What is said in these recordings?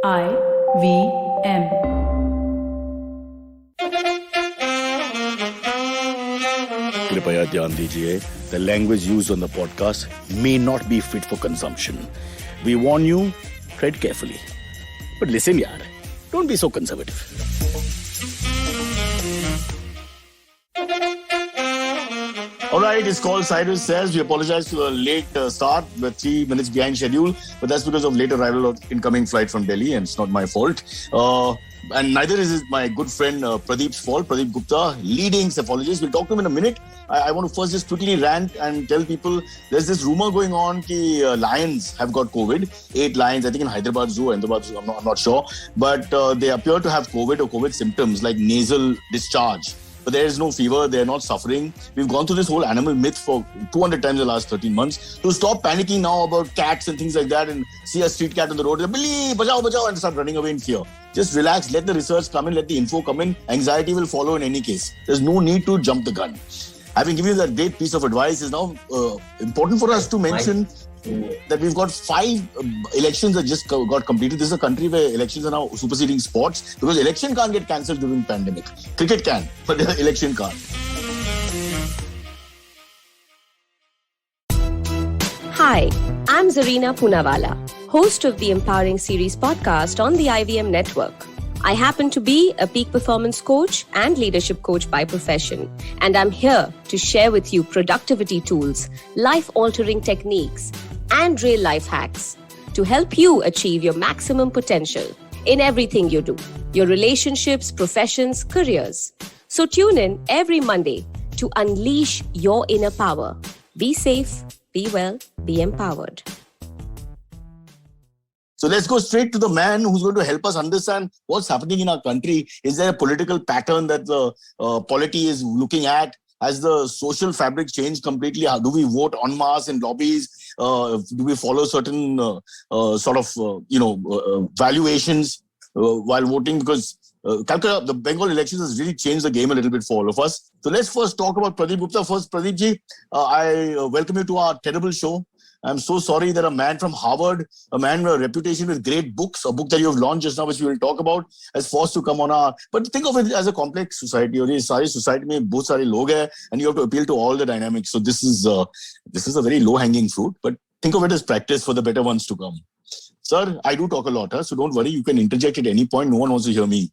IVM. कृपया ध्यान दीजिए, the language used on the podcast may not be fit for consumption. We warn you, tread carefully. But listen yaar, don't be so conservative. Alright, it's called Cyrus Says. We apologize for the late start. We're 3 minutes behind schedule, but that's because of late arrival of incoming flight from Delhi, and it's not my fault. And neither is it my good friend Pradeep's fault. Pradeep Gupta, leading cephalogist. We'll talk to him in a minute. I want to first just quickly rant and tell people there's this rumor going on that lions have got COVID. 8 lions, I think in Hyderabad Zoo, I'm not sure. But they appear to have COVID or COVID symptoms like nasal discharge. But there is no fever, they're not suffering. We've gone through this whole animal myth for 200 times in the last 13 months. To stop panicking now about cats and things like that and see a street cat on the road, Billy, bajao, bajao, and start running away in fear. Just relax, let the research come in, let the info come in. Anxiety will follow in any case. There's no need to jump the gun. Having given you that great piece of advice, is now important for us to mention that we've got 5 elections that just got completed. This is a country where elections are now superseding sports because election can't get cancelled during pandemic. Cricket can, but the election can't. Hi, I'm Zarina Poonawalla, host of the Empowering Series podcast on the IVM network. I happen to be a peak performance coach and leadership coach by profession, and I'm here to share with you productivity tools, life-altering techniques, and real-life hacks to help you achieve your maximum potential in everything you do, your relationships, professions, careers. So tune in every Monday to unleash your inner power. Be safe, be well, be empowered. So let's go straight to the man who's going to help us understand what's happening in our country. Is there a political pattern that the polity is looking at? Has the social fabric changed completely? How do we vote en masse in lobbies? Do we follow certain valuations while voting? Because Calcutta, the Bengal elections has really changed the game a little bit for all of us. So let's first talk about Pradeep Gupta. First, Pradeep ji, I welcome you to our terrible show. I'm so sorry that a man from Harvard, a man with a reputation with great books, a book that you have launched just now, which we will talk about, has forced to come on our... But think of it as a complex society. और ये सारी society में बहुत सारे लोग हैं, and you have to appeal to all the dynamics. So this is a very low-hanging fruit, but think of it as practice for the better ones to come. Sir, I do talk a lot, so don't worry. You can interject at any point. No one wants to hear me.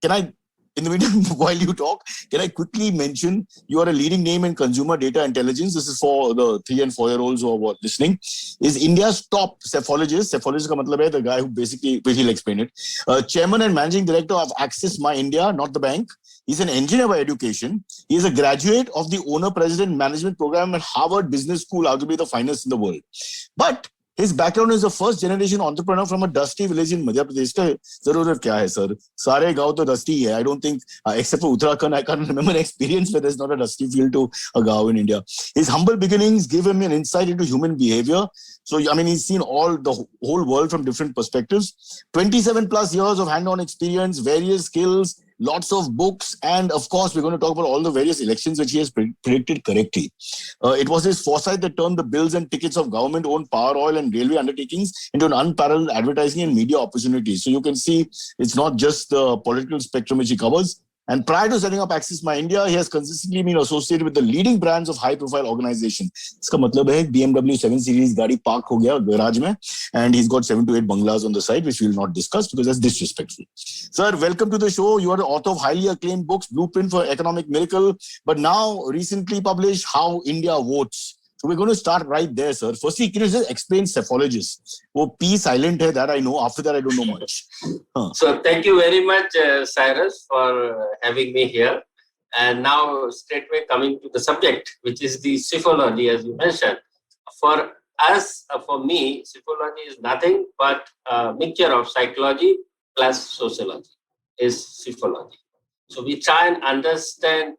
Can I... In the meantime, while you talk, can I quickly mention you are a leading name in consumer data intelligence. This is for the 3 and 4-year-olds who are listening. Is India's top cephalogist. Cephalogist ka matlab hai the guy who basically, he'll explain it. Chairman and managing director of Axis My India, not the bank. He's an engineer by education. He is a graduate of the Owner-President Management Program at Harvard Business School, arguably the finest in the world. But his background is a first-generation entrepreneur from a dusty village in Madhya Pradesh. Zarurat kya hai, sir? Sare gaon to dusty hai. I don't think, except for Uttarakhand, I can't remember an experience where there's not a dusty field to a gaon in India. His humble beginnings give him an insight into human behavior. So, I mean, he's seen the whole world from different perspectives. 27 plus years of hand-on experience, various skills, lots of books, and of course, we're going to talk about all the various elections which he has predicted correctly. It was his foresight that turned the bills and tickets of government-owned power, oil, and railway undertakings into an unparalleled advertising and media opportunity. So you can see it's not just the political spectrum which he covers. And prior to setting up Axis My India, he has consistently been associated with the leading brands of high-profile organizations. Iska matlab hai BMW 7 Series gaadi park ho gaya garage mein, and he's got 7 to 8 bungalows on the side, which we will not discuss because that's disrespectful. Sir, welcome to the show. You are the author of highly acclaimed books, Blueprint for Economic Miracle, but now recently published How India Votes. So we're going to start right there, sir. Firstly, can you just explain cephalogist? वो P silent है, that I know. After that, I don't know much. So thank you very much, Cyrus, for having me here. And now straightway coming to the subject, which is the psephology, as you mentioned. For us, for me, psephology is nothing but a mixture of psychology plus sociology is psephology. So we try and understand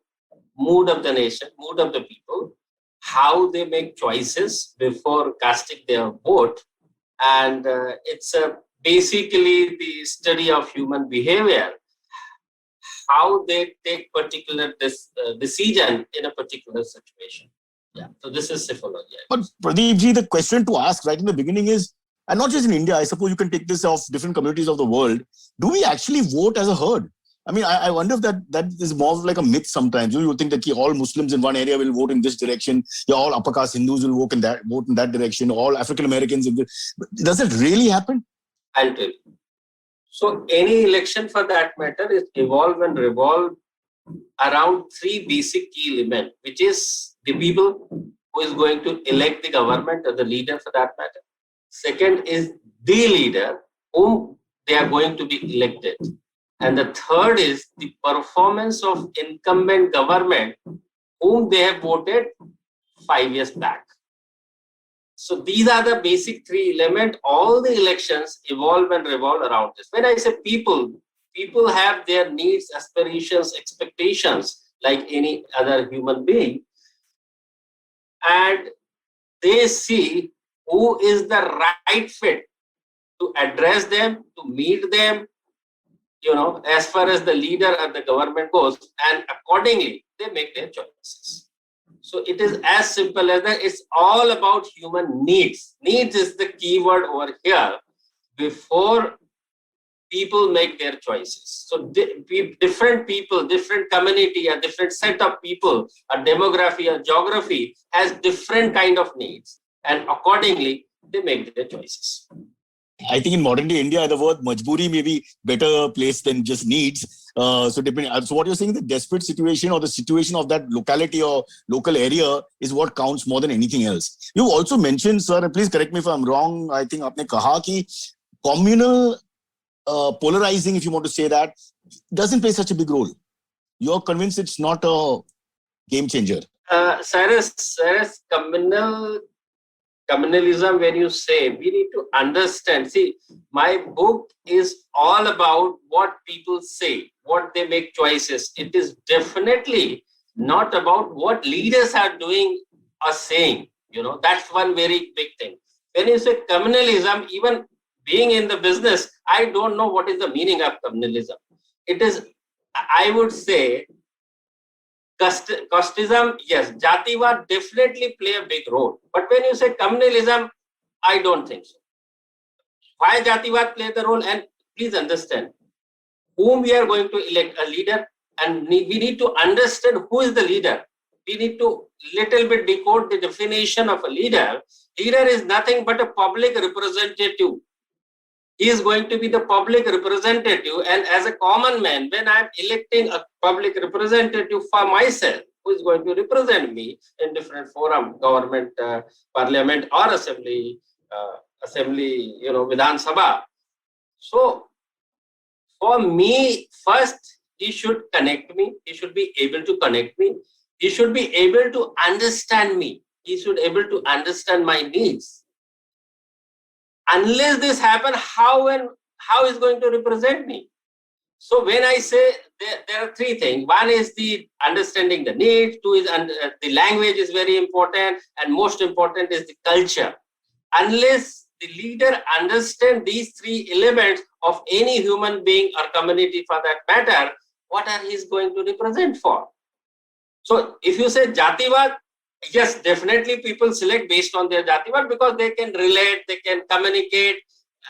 mood of the nation, mood of the people, how they make choices before casting their vote. And it's basically the study of human behavior, how they take particular decision in a particular situation. Yeah. So this is psephology. But Pradeep ji, the question to ask right in the beginning is, and not just in India, I suppose you can take this of different communities of the world. Do we actually vote as a herd? I mean, I wonder if that is more of like a myth sometimes. You think that all Muslims in one area will vote in this direction. Yeah, all upper caste Hindus will vote in that direction. All African Americans. Does it really happen? I'll tell you. So any election for that matter is evolve and revolve around three basic key elements, which is the people who is going to elect the government or the leader for that matter. Second is the leader whom they are going to be elected. And the third is the performance of incumbent government whom they have voted 5 years back. So these are the basic three elements. All the elections evolve and revolve around this. When I say people have their needs, aspirations, expectations like any other human being. And they see who is the right fit to address them, to meet them, as far as the leader or the government goes, and accordingly, they make their choices. So it is as simple as that. It's all about human needs. Needs is the key word over here before people make their choices. So different people, different community, a different set of people, a demography, a geography has different kind of needs. And accordingly, they make their choices. I think in modern day India, the word majburi may be better placed than just needs. So what you're saying, the desperate situation or the situation of that locality or local area is what counts more than anything else. You also mentioned, sir, please correct me if I'm wrong. I think आपने कहा कि communal polarizing, if you want to say that, doesn't play such a big role. You're convinced it's not a game changer. Cyrus, communalism, when you say, we need to understand. See, my book is all about what people say, what they make choices. It is definitely not about what leaders are doing or saying. That's one very big thing. When you say communalism, even being in the business, I don't know what is the meaning of communalism. It is, I would say, casteism, yes, Jativad definitely play a big role. But when you say communalism, I don't think so. Why Jativad play the role? And please understand, whom we are going to elect a leader, and we need to understand who is the leader. We need to little bit decode the definition of a leader. Leader is nothing but a public representative. He is going to be the public representative, and as a common man, when I am electing a public representative for myself, who is going to represent me in different forum, government, parliament, or assembly, Vidhan Sabha. So, for me, first, he should connect me. He should be able to connect me. He should be able to understand me. He should be able to understand my needs. Unless this happens, how is going to represent me? So when I say there are three things. One is the understanding the needs. Two is the language is very important, and most important is the culture. Unless the leader understands these three elements of any human being or community for that matter, what are he going to represent for? So if you say Jativad, yes, definitely people select based on their Jativad because they can relate, they can communicate,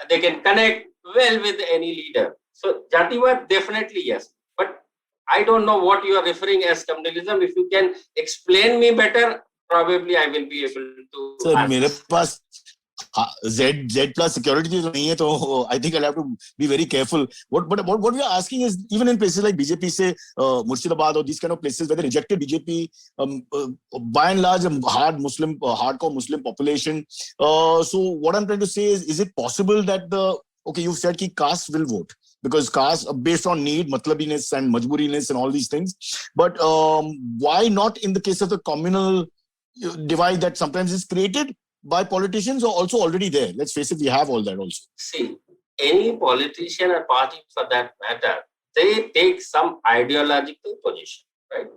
they can connect well with any leader. So Jativad, definitely yes. But I don't know what you are referring as communalism. If you can explain me better, probably I will be able to. So मेरे पास Z plus security नहीं है, तो I think I'll have to be very careful. What we are asking is, even in places like BJP, say Murshidabad or these kind of places where they rejected BJP, by and large, hardcore Muslim population. So what I'm trying to say is it possible that you've said that caste will vote? Because caste based on need, matlabiness and majburiness and all these things. But why not in the case of the communal divide that sometimes is created by politicians or also already there? Let's face it, we have all that also. See, any politician or party for that matter, they take some ideological position, right?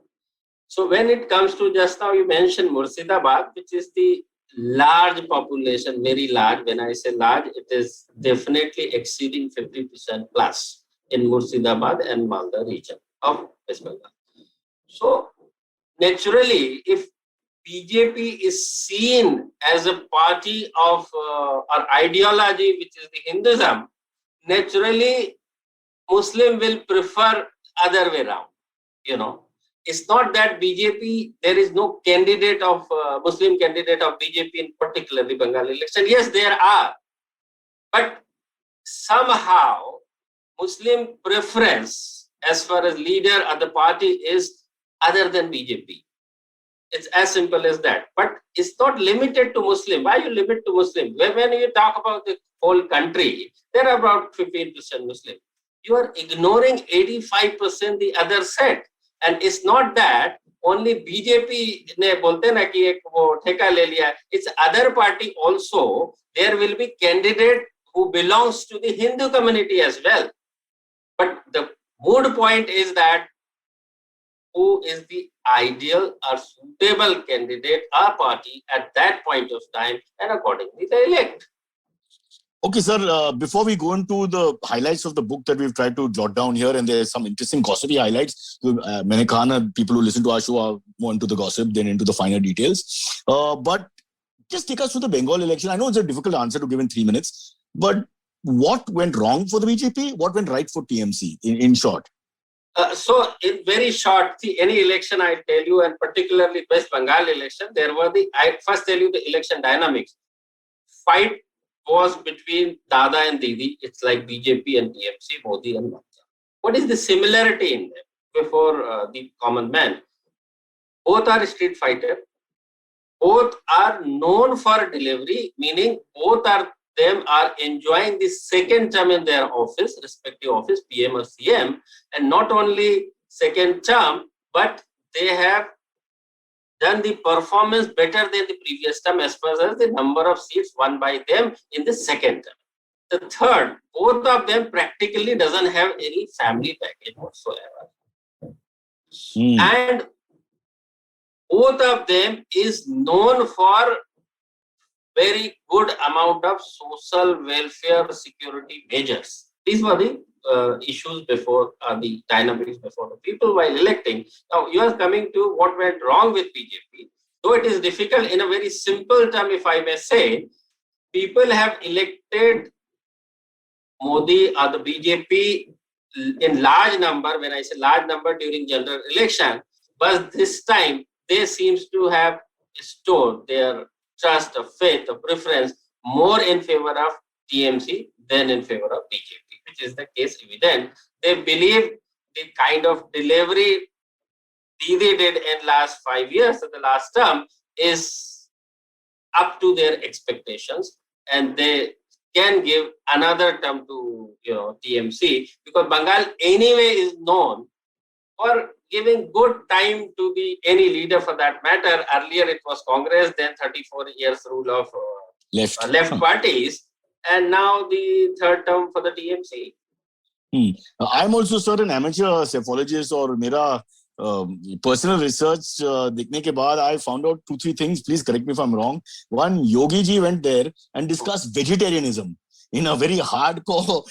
So when it comes to, just now you mentioned Murshidabad, which is the large population, very large. When I say large, it is definitely exceeding 50% plus in Murshidabad and Malda region of West Bengal. So naturally, if BJP is seen as a party of or ideology, which is the Hinduism, naturally Muslim will prefer other way around. It's not that BJP, there is no candidate of Muslim candidate of BJP in particular the Bengal election. Yes, there are, but somehow Muslim preference as far as leader of the party is other than BJP. It's as simple as that. But it's not limited to Muslim. Why you limit to Muslim? When you talk about the whole country, there are about 15% Muslim. You are ignoring 85% the other set. And it's not that only BJP ne bolte na ki ek wo theka le liya. It's other party also. There will be candidate who belongs to the Hindu community as well. But the mood point is that who is the ideal or suitable candidate or party at that point of time, and accordingly they elect. Okay, sir, before we go into the highlights of the book that we've tried to jot down here, and there's some interesting gossipy highlights. Maine kaha, people who listen to our show are more into the gossip than into the finer details. But just take us through the Bengal election. I know it's a difficult answer to give in 3 minutes, but what went wrong for the BJP? What went right for TMC, in short? So in very short, see, any election I tell you, and particularly West Bengal election, I first tell you the election dynamics. Fight was between Dada and Didi. It's like BJP and TMC, Modi and Mamata. What is the similarity in them before the common man? Both are street fighter. Both are known for delivery, meaning both them are enjoying the second term in their office, respective office, PM or CM, and not only second term, but they have done the performance better than the previous term as far as the number of seats won by them in the second term. The third, both of them practically doesn't have any family package whatsoever. And both of them is known for very good amount of social welfare security measures. These were the issues before the dynamics before the people while electing. Now you are coming to what went wrong with BJP. Though it is difficult in a very simple term, if I may say, people have elected Modi or the BJP in large number. When I say large number during general election, but this time they seems to have stored their trust, of faith, of preference more in favor of TMC than in favor of BJP, which is the case evident. They believe the kind of delivery Didi did in last 5 years, in the last term, is up to their expectations, and they can give another term to TMC, because Bengal anyway is known for giving good time to any leader for that matter. Earlier it was Congress, then 34 years rule of left parties, and now the third term for the TMC. I'm also, sir, an amateur cephalogist, or mera personal research dikhne ke baad I found out 2-3 things. Please correct me if I'm wrong. One, Yogi ji went there and discussed vegetarianism in a very hardcore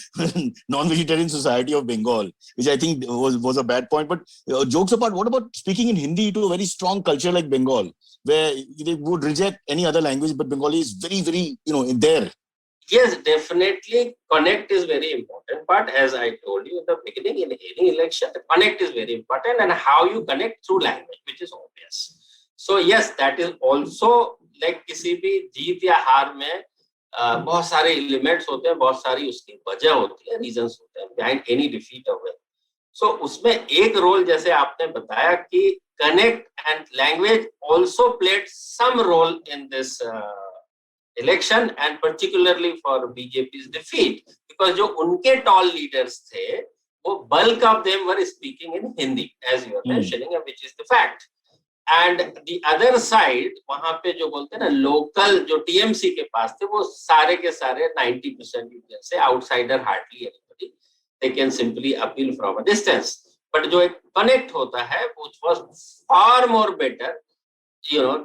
non-vegetarian society of Bengal, which I think was a bad point. But jokes apart, what about speaking in Hindi to a very strong culture like Bengal, where they would reject any other language, but Bengali is very, very, in there? Yes, definitely. Connect is very important. But as I told you in the beginning, in any election, connect is very important, and how you connect through language, which is obvious. So yes, that is also like किसी भी जीत या हार में बहुत सारे elements होते हैं, बहुत सारी उसकी वजह होती है, रीजंस होते हैं बिहाइंड एनी डिफीट और विन. सो उसमें एक रोल जैसे आपने बताया कि connect and language also played some role in this election and particularly for BJP's defeat, because जो उनके टॉल लीडर्स थे वो bulk of them were speaking in Hindi, as you are mentioning, which is the fact. And the other side, वहां पे जो बोलते हैं ना लोकल जो टीएमसी के पास थे, वो सारे के सारे 90% यूजर से outsider, hardly anybody, they can simply appeal from a distance. But जो एक कनेक्ट होता है which was far more better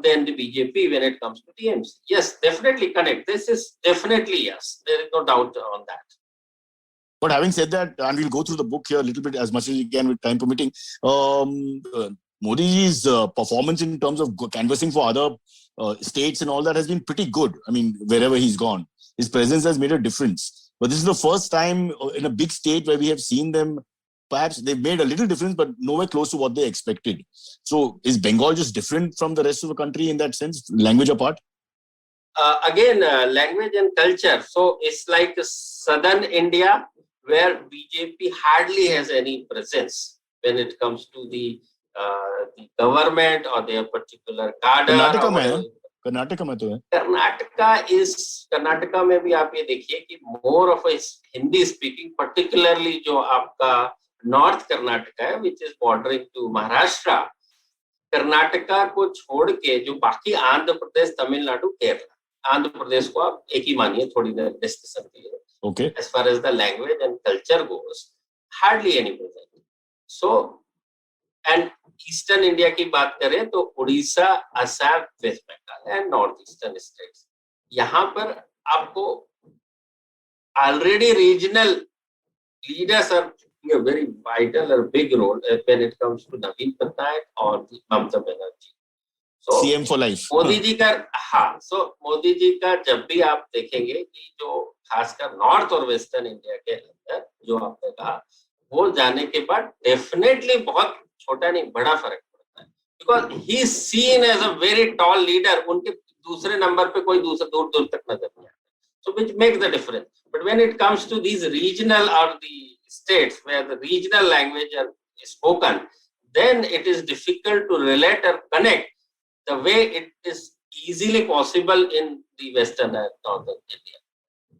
than the BJP when it comes to TMC. Yes, definitely connect. This is definitely yes. There is no doubt on that. But having said that, and we'll go through the book here a little bit as much as we can with time permitting, Modi's performance in terms of canvassing for other states and all that has been pretty good. I mean, wherever he's gone, his presence has made a difference. But this is the first time in a big state where we have seen them. Perhaps they've made a little difference, but nowhere close to what they expected. So is Bengal just different from the rest of the country in that sense, language apart? Again, language and culture. So it's like southern India, where BJP hardly has any presence when it comes to the government or their particular cadre. Karnataka में तो है. कर्नाटका में भी आप ये देखिए कि more of a Hindi speaking, particularly जो आपका नॉर्थ कर्नाटका है, which is bordering to Maharashtra. Karnataka को छोड़ के जो बाकी आंध्र प्रदेश, तमिलनाडु, केरला, आंध्र प्रदेश को आप एक ही मानिए थोड़ी देर डिस्कशन के लिए. Okay. As far as the language and culture goes, hardly any presence. So, and eastern India की बात करें तो Orissa, Assam, West Bengal and north eastern states, यहाँ पर आपको already regional leaders are a very vital or big role when it comes to Naveen Patnaik or Mamata Banerjee. So CM for life. Modi ji का, हाँ, so Modi ji का जब भी आप देखेंगे कि जो खासकर नॉर्थ और वेस्टर्न इंडिया के अंदर जो आपने कहा, वो जाने के बाद डेफिनेटली बहुत छोटा नहीं बड़ा फर्क पड़ता है, because he is seen as a very tall leader. उनके दूसरे नंबर पे कोई दूसरा दूर दूर तक नजर नहीं आता, so which makes the difference. But when it comes to these regional or the states where the regional language is spoken, then it is difficult to relate or connect the way it is easily possible in the western and northern India.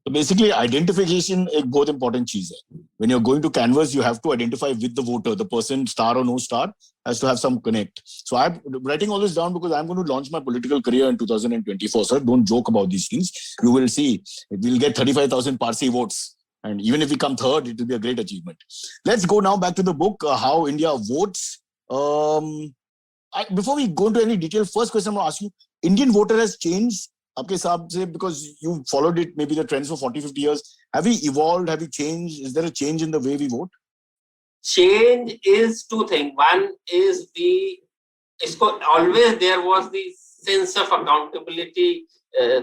So basically, identification is a very important चीज है. When you're going to canvass, you have to identify with the voter. The person, star or no star, has to have some connect. So I'm writing all this down because I'm going to launch my political career in 2024. Sir, don't joke about these things. You will see, we'll get 35,000 Parsi votes. And even if we come third, it will be a great achievement. Let's go now back to the book, How India Votes. Before we go into any detail, first question I'm going to ask you, Indian voter has changed, आपके हिसाब से, because you followed it, maybe the trends for 40-50 years. Have we evolved? Have we changed? Is there a change in the way we vote? Change is two things. One is always there was the sense of accountability,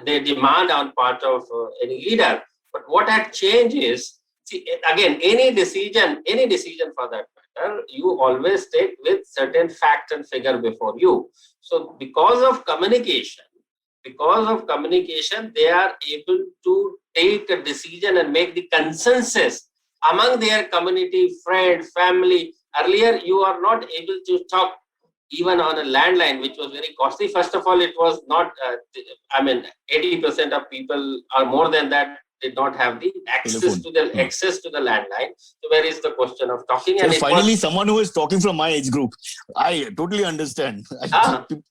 they demand on part of any leader. But what had changed is, see, again, any decision for that matter, you always take with certain fact and figure before you. So because of communication, they are able to take a decision and make the consensus among their community, friend, family. Earlier, you are not able to talk even on a landline, which was very costly. First of all, it was not, 80% of people or more than that did not have the access to the landline. So where is the question of talking? So and finally, someone who is talking from my age group, I totally understand.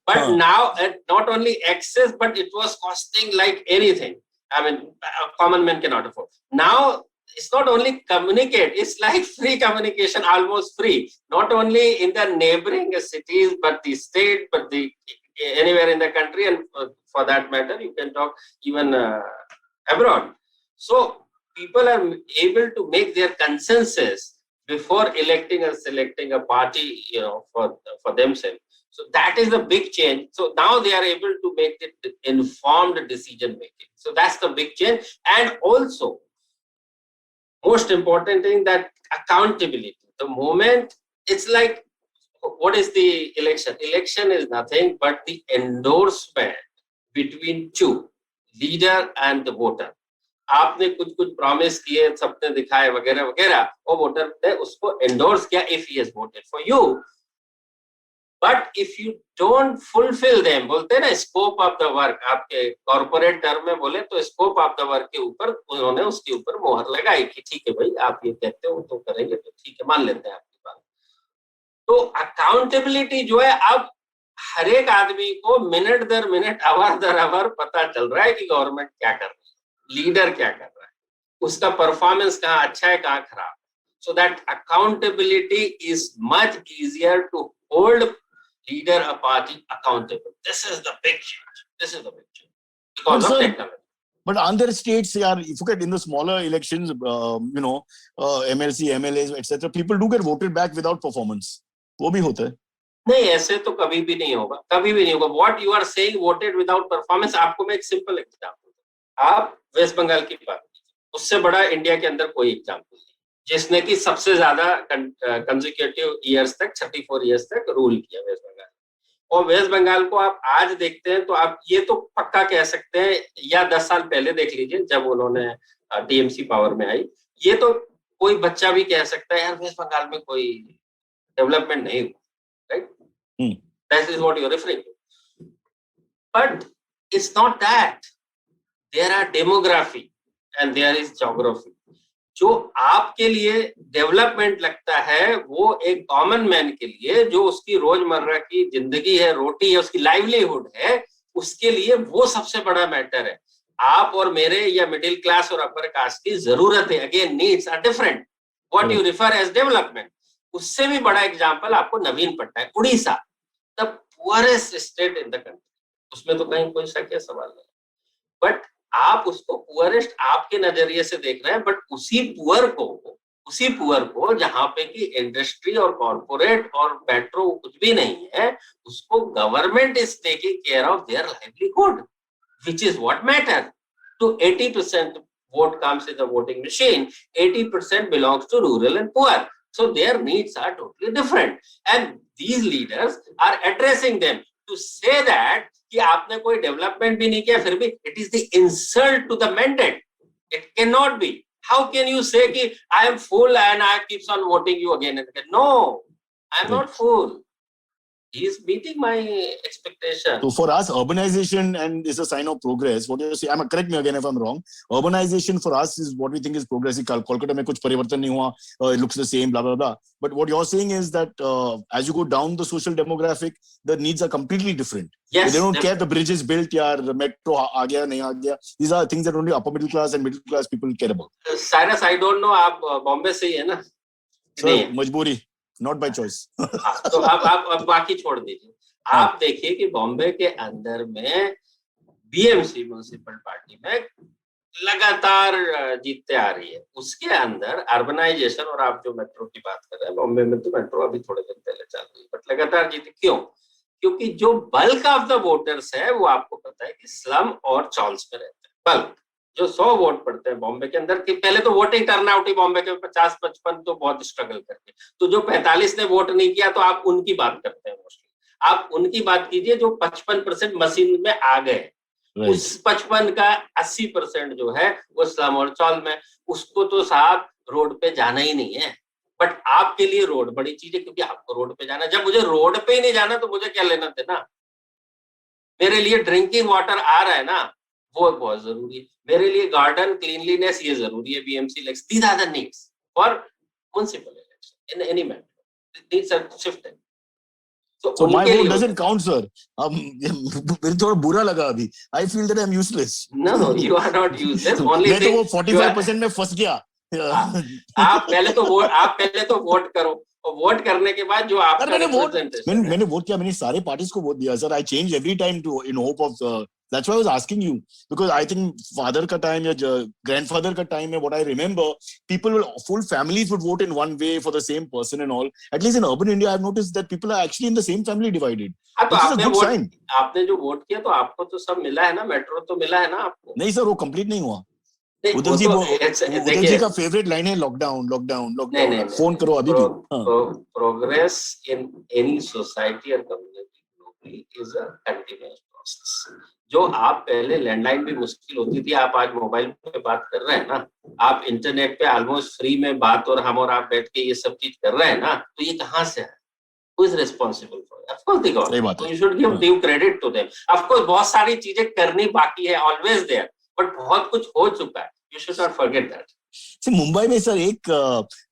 But now, not only access, but it was costing like anything. I mean, a common man cannot afford. Now, it's not only communicate, it's like free communication, almost free. Not only in the neighboring cities, but the state, but anywhere in the country, and for that matter, you can talk even abroad. So people are able to make their consensus before electing or selecting a party, for themselves. So that is the big change. So now they are able to make it informed decision making. So that's the big change. And also, most important thing, that accountability. The moment, it's like, what is the election? Election is nothing but the endorsement between two, leader and the voter. आपने कुछ promise किए, सपने दिखाए वगैरह वगैरह, वो voter ने उसको एंडोर्स किया if he has voted for you. But if you don't fulfill them, बोलते हैं ना स्कोप ऑफ द वर्क, आपके कॉर्पोरेट टर्म में बोले तो स्कोप ऑफ द वर्क के ऊपर उन्होंने उसके ऊपर मोहर लगाई कि ठीक है भाई, आप ये कहते हो तो करेंगे, तो ठीक है, मान लेते हैं आपकी बात. तो अकाउंटेबिलिटी जो है, अब हर एक आदमी को मिनट दर मिनट, आवर दर आवर पता चल रहा है कि गवर्नमेंट क्या कर रही है, लीडर क्या कर रहा है, उसका परफॉर्मेंस कहाँ अच्छा है, कहाँ खराब है. So that accountability is much easier to hold leader a party accountable. This is the big change. Because of technology. But aren't there states, if you look at in the smaller elections, MLC, MLAs, etc., people do get voted back without performance. वो भी होता है. नहीं, ऐसे तो कभी भी नहीं होगा, कभी भी नहीं होगा. What you are saying voted without performance. आपको मैं एक सिंपल एग्जांपल, आप वेस्ट बंगाल की बात कीजिए, उससे बड़ा इंडिया के अंदर कोई एग्जांपल नहीं जिसने की सबसे ज्यादा कंसेक्यूटिव ईयर्स तक 34 ईयर्स तक रूल किया वेस्ट बंगाल. और वेस्ट बंगाल को आप आज देखते हैं तो आप ये तो पक्का कह सकते हैं, या 10 साल पहले देख लीजिए जब उन्होंने टीएमसी पावर में आई, ये तो कोई बच्चा भी कह सकता है यार वेस्ट बंगाल में कोई डेवलपमेंट नहीं हुआ. Right? That is what you are referring to. But it's not that. There are demography and there is geography. जो आपके लिए डेवलपमेंट लगता है वो एक कॉमन मैन के लिए, जो उसकी रोजमर्रा की जिंदगी है, रोटी है, उसकी लाइवलीहुड है, उसके लिए वो सबसे बड़ा मैटर है. आप और मेरे या मिडिल क्लास और अपर कास्ट की जरूरत है. Again needs are different. What you refer as development. उससे भी बड़ा एग्जांपल आपको Naveen Patnaik, Orissa, the poorest state in the country. उसमें तो कहीं कोई शक या सवाल नहीं. बट आप उसको पुअरेस्ट आपके नजरिए से देख रहे हैं, बट उसी पुअर को जहां पे की इंडस्ट्री और कॉर्पोरेट और मेट्रो कुछ भी नहीं है, उसको government is taking care of their livelihood, which is what matter. तो 80% vote comes in the voting machine, 80% belongs to rural and poor. So their needs are totally different, and these leaders are addressing them. To say that कि आपने कोई development भी नहीं किया फिर भी, it is the insult to the mandate. It cannot be. How can you say कि I am fool and I keeps on voting you again and again? No, I am not fool. He is meeting my expectation. So for us, urbanization and is a sign of progress. What do you say? Correct me again if I'm wrong. Urbanization for us is what we think is progressive. Kolkata में कुछ परिवर्तन नहीं हुआ. It looks the same. Blah blah blah. But what you're saying is that as you go down the social demographic, the needs are completely different. Yes, they don't care the bridge is built, यार metro आ गया नहीं आ गया. These are things that only upper middle class and middle class people care about. Cyrus, I don't know. आप बॉम्बे से ही है ना? Sir, मजबूरी. Not by choice. तो अब बाकी छोड़ दीजिए. आप देखिए कि बॉम्बे के अंदर में बीएमसी म्युनिसिपल पार्टी में लगातार जीतते आ रही है. उसके अंदर अर्बनाइजेशन, और आप जो मेट्रो की बात कर रहे हैं, बॉम्बे में तो मेट्रो अभी थोड़े दिन पहले चालू हुई, बट लगातार जीते. क्यों? क्योंकि जो बल्क ऑफ द वोटर्स है वो आपको पता है कि स्लम और चॉल्स में रहते हैं. बल्क जो 100 वोट पड़ते हैं बॉम्बे के अंदर, कि पहले तो वोटिंग टर्नआउट ही बॉम्बे के 50-55 तो बहुत स्ट्रगल करके, तो जो 45 ने वोट नहीं किया तो आप उनकी बात करते हैं मोस्टली. आप उनकी बात कीजिए जो 55% मशीन में आ गए. उस 55 का 80% जो है वो स्लम और चॉल में. उसको तो साहब रोड पे जाना ही नहीं है. बट आपके लिए रोड बड़ी चीज है, क्योंकि आपको रोड पे जाना. जब मुझे रोड पे ही नहीं जाना तो मुझे क्या लेना देना. मेरे लिए ड्रिंकिंग वाटर आ रहा है ना, वो बहुत जरूरी है. मेरे लिए गार्डन क्लीनलीनेस ये जरूरी है. BMC election, these are the needs for municipal election in any matter. Needs are shifted. So my vote doesn't count, sir. मुझे थोड़ा बुरा लगा अभी. I feel that I'm useless. No, you are not useless. Only मैं तो वो 45% में फंस गया. आप पहले तो वोट करो, और वोट करने के बाद जो आपका रिप्रेजेंटेशन, मैंने वोट किया. मैंने सारे पार्टीज को वोट दिया sir. I change every time to in hope of that's why I was asking you, because I think father ka time ya grandfather ka time mein, what I remember, people will, full families would vote in one way for the same person and all. At least in urban India I've noticed that people are actually in the same family divided. तो आपने जो vote किया तो आपको तो सब मिला है ना. मेट्रो तो मिला है ना आपको. नहीं सर, वो कंप्लीट नहीं हुआ. उधर जी का फेवरेट लाइन है लॉकडाउन. फोन करो अभी भी. प्रोग्रेस इन एनी सोसाइटी और community globally is a continuous process. जो आप पहले लैंडलाइन भी मुश्किल होती थी, आप आज मोबाइल पे बात कर रहे हैं ना. आप इंटरनेट पे ऑलमोस्ट फ्री में बात, और हम और आप बैठ के ये सब चीज कर रहे हैं ना. तो ये कहाँ से है? Who is responsible for it? Of course the government. You should give due credit to them. Of course बहुत सारी चीजें करनी बाकी है, always there. बट बहुत कुछ हो चुका है. You should not forget that. Mumbai में सर एक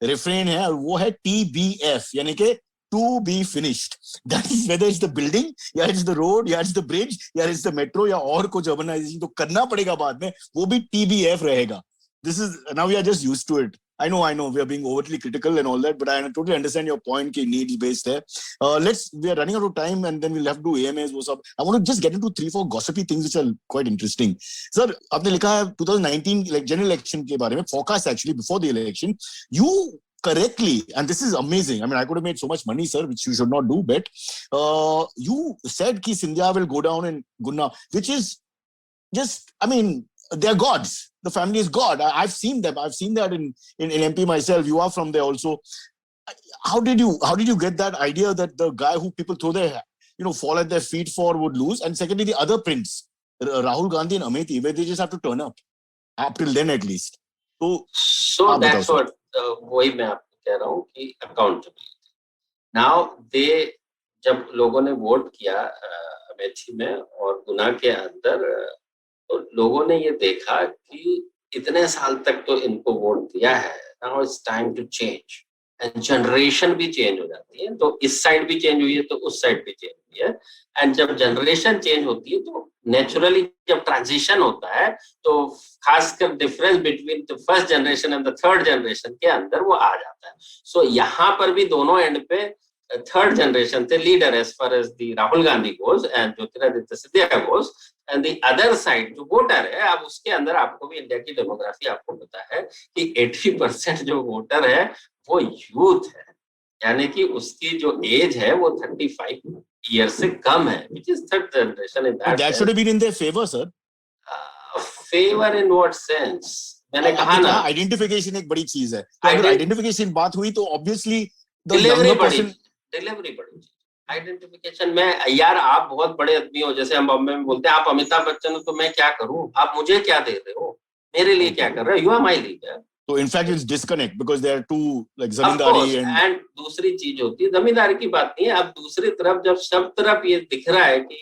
रिफ्रेन है, और वो है TBF, यानी कि to be finished. That is whether it's the building, या it's the road, या it's the bridge, या it's the metro, या और कुछ urbanization तो करना पड़ेगा बाद में, वो भी TBF रहेगा. This is, now we are just used to it. I know we are being overtly critical and all that, but I totally understand your point कि needs based है. We are running out of time and then we'll have to do AMAs, वो सब. I want to just get into 3-4 gossipy things which are quite interesting. Sir, आपने लिखा है 2019 like general election के बारे में, forecast actually before the election. You correctly, and this is amazing. I mean, I could have made so much money, sir, which you should not do. But you said ki Scindia will go down in Gunna, which is just, I mean, they're gods. The family is God. I've seen them. I've seen that in MP myself. You are from there also. How did you get that idea that the guy who people throw their, fall at their feet for would lose? And secondly, the other prince, Rahul Gandhi and Amethi, where they just have to turn up till then at least. So that's what वही मैं आपको कह रहा हूँ कि accountability. Now जब लोगों ने वोट किया अमेठी में और गुना के अंदर, तो लोगों ने ये देखा कि इतने साल तक तो इनको वोट दिया है, now it's time to change. And generation भी चेंज हो जाती है, तो इस साइड भी चेंज हुई है तो उस साइड भी चेंज हुई है. एंड जब जनरेशन चेंज होती है तो नेचुरली जब ट्रांजिशन होता है तो खासकर difference between the first generation and the third generation के अंदर वो आ जाता है. सो यहाँ पर भी दोनों एंड पे थर्ड जनरेशन थे leader as far as the Rahul Gandhi goes and Jyotiraditya Scindia goes, and the other side जो वोटर है, अब उसके अंदर आपको भी इंडिया की डेमोग्राफी आपको पता है कि 80% जो वोटर है वो यूथ है, यानी कि उसकी जो एज है वो 35 ईयर से कम है, which is third generation in that. That should have been in their favor, sir. Favor in what sense? मैंने कहा ना, आइडेंटिफिकेशन एक बड़ी चीज है. अगर आइडेंटिफिकेशन बात हुई तो ऑब्वियसली डिलीवरी बड़ी. आइडेंटिफिकेशन में यार आप बहुत बड़े आदमी हो, जैसे हम बॉम्बे में बोलते हैं आप अमिताभ बच्चन हो तो मैं क्या करूं, आप मुझे क्या दे रहे हो, मेरे लिए क्या कर रहे हो, you are my leader. So in fact it's disconnect because they are too like zamindari and दूसरी चीज होती है, जमींदारी की बात नहीं है. अब दूसरी तरफ जब सब तरफ ये दिख रहा है कि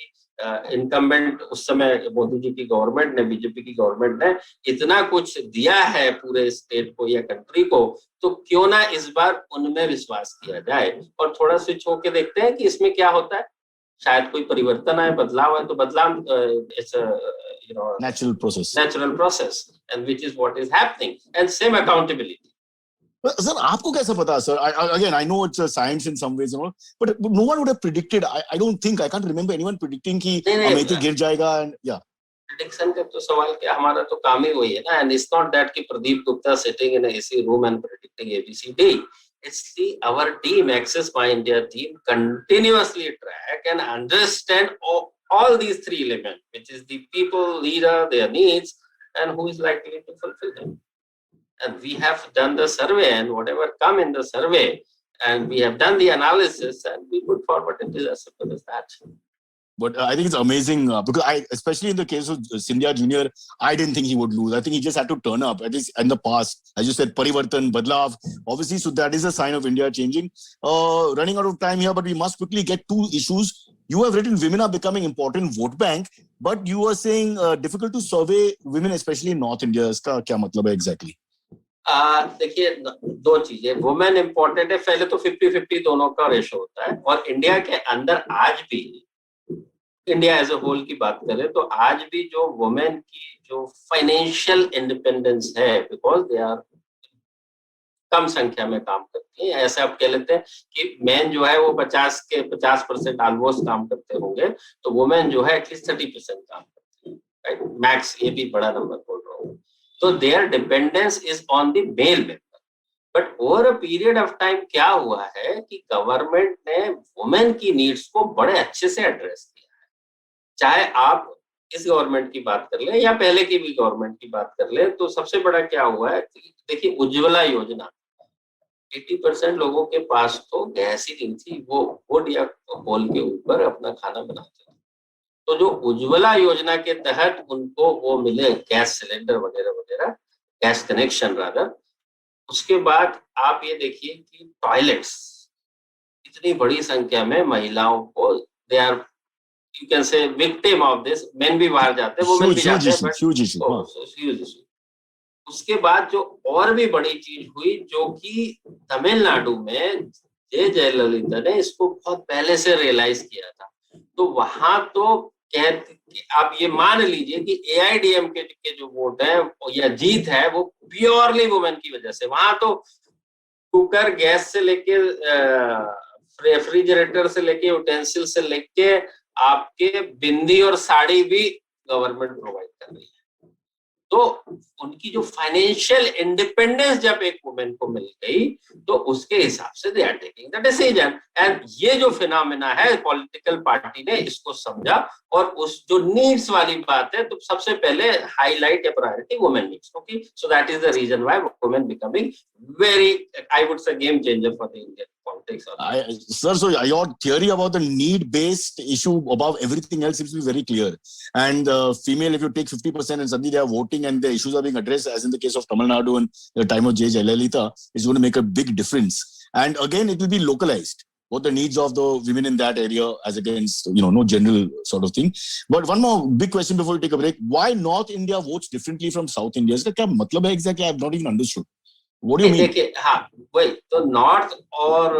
इनकम्बेंट उस समय मोदी जी की गवर्नमेंट ने, बीजेपी की गवर्नमेंट ने इतना कुछ दिया है पूरे स्टेट को या कंट्री को, तो क्यों ना इस बार उनमें विश्वास किया जाए और थोड़ा स्विच होके देखते हैं कि इसमें क्या होता है. शायद कोई परिवर्तन आए, बदलाव है, तो बदलाव natural process and which is what is happening, and same accountability. Sir, आपको कैसा पता, sir? I know it's a science in some ways, but no one would have predicted. I don't think, I can't remember anyone predicting कि अमेठी गिर जाएगा. And yeah, prediction का तो सवाल क्या, हमारा तो काम ही वही है ना. And it's not that कि Pradeep Gupta sitting in a AC room and predicting ABCD. It's our team, Access My India team, continuously track and understand all these three elements, which is the people, leader, their needs, and who is likely to fulfill them. And we have done the survey, and whatever come in the survey, and we have done the analysis, and we put forward it as simple as that. But I think it's amazing because especially in the case of Scindia Jr., I didn't think he would lose. I think he just had to turn up. At least in the past, as you said, Parivartan, Badlav, obviously, so that is a sign of India changing. Running out of time here, but we must quickly get two issues. You have written women are becoming important vote bank, but you are saying difficult to survey women, especially in North India. इसका क्या मतलब है exactly? देखिए, दो चीजें. Women important है, पहले तो 50-50 दोनों का रेशो होता है, और इंडिया के अंदर आज भी, इंडिया एज अ होल की बात करें तो आज भी जो वुमेन की जो फाइनेंशियल इंडिपेंडेंस है, बिकॉज दे आर कम संख्या में काम करती है. ऐसे आप कह लेते हैं कि मैन जो है वो 50% ऑलमोस्ट काम करते होंगे, तो वुमेन जो है एटलीस्ट 30% काम करती है, राइट, मैक्स. ये भी बड़ा नंबर बोल रहा हूँ. तो there dependence is on the male member. But over a period of time क्या हुआ है कि गवर्नमेंट ने वुमेन की नीड्स को बड़े अच्छे से एड्रेस किया है. चाहे आप इस गवर्नमेंट की बात कर ले या पहले की भी गवर्नमेंट की बात कर ले, तो सबसे बड़ा क्या हुआ है, देखिए उज्ज्वला योजना, 80% लोगों के पास तो गैस ही नहीं थी, वो वुड या कोल के ऊपर अपना खाना बनाते थे. तो जो उज्ज्वला योजना के तहत उनको वो मिले गैस सिलेंडर वगैरह वगैरह, गैस कनेक्शन रादर. उसके बाद आप ये देखिए कि टॉयलेट्स, इतनी बड़ी संख्या में महिलाओं को, they are you can say victim of this. Men भी बाहर जाते हैं, वुमेन भी जाते हैं, बट उसके बाद जो और भी बड़ी चीज हुई, जो कि तमिलनाडु में जयललिता ने इसको बहुत पहले से रियलाइज किया था. तो वहां तो आप ये मान लीजिए कि AIADMK के जो वोट है या जीत है वो प्योरली वुमेन की वजह से. वहां तो कुकर, गैस से लेके रेफ्रिजरेटर से लेके यूटेंसिल से लेके आपके बिंदी और साड़ी भी गवर्नमेंट प्रोवाइड कर रही है. तो उनकी जो फाइनेंशियल इंडिपेंडेंस जब एक वुमेन को मिल गई तो उसके हिसाब से they are taking the decision. And ये जो फिनोमेना है पॉलिटिकल पार्टी ने इसको समझा और उस जो नीड्स वाली बात है तो सबसे पहले हाईलाइट या priority women needs. Okay, so that is the reason why women becoming very, I would say, game changer for the Indian politics. Sir, so your theory about the need-based issue above everything else seems to be very clear. And female, if you take 50% and suddenly they are voting and the issues are being addressed, as in the case of Tamil Nadu and the time of J. Jayalalitha, is going to make a big difference. And again, it will be localized, what the needs of the women in that area as against, no general sort of thing. But one more big question before we take a break. Why North India votes differently from South India? Is that क्या मतलब है exactly? I have not even understood. What do you mean? देखिए, हाँ वही तो, north और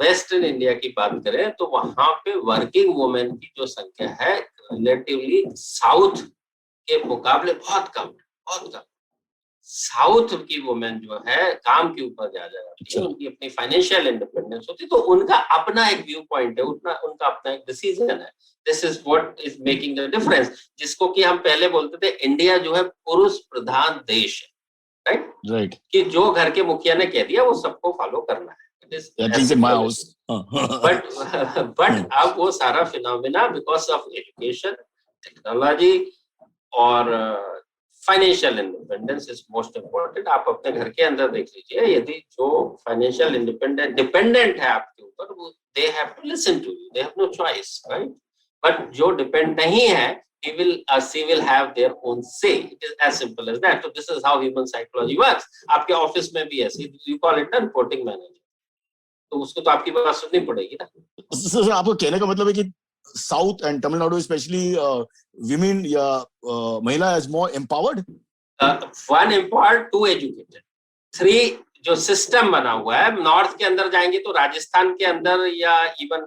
western India की बात करें तो वहां पे वर्किंग वुमेन की जो संख्या है रिलेटिवली साउथ के मुकाबले बहुत कम। साउथ की वुमेन जो है काम के ऊपर जा जाती है, उनकी अपनी फाइनेंशियल इंडिपेंडेंस होती है, तो उनका अपना एक व्यू पॉइंट है, उनका अपना एक डिसीजन है। This is what is making the difference, जिसको कि हम पहले बोलते थे इंडिया जो है पुरुष प्रधान देश है, राइट, कि जो घर के मुखिया ने कह दिया वो सबको फॉलो करना है। बट अब वो सारा phenomena because of education, technology और financial independence is most important. आप अपने घर के अंदर देख लीजिए, यदि जो फाइनेंशियल डिपेंडेंट है आपके ऊपर, वो they have to listen to you, they have no choice, right. But जो डिपेंड नहीं है, she will have their own say. It is as simple as that. So this is how human psychology works. आपके office में भी ऐसे, you call it a reporting manager, तो उसको तो आपकी बात सुननी पड़ेगी ना। सर, आपको कहने का मतलब है कि south and Tamil Nadu specially women या महिला is more empowered? One, empowered, two, educated, three, जो सिस्टम बना हुआ है। नॉर्थ के अंदर जाएंगे तो राजस्थान के अंदर या इवन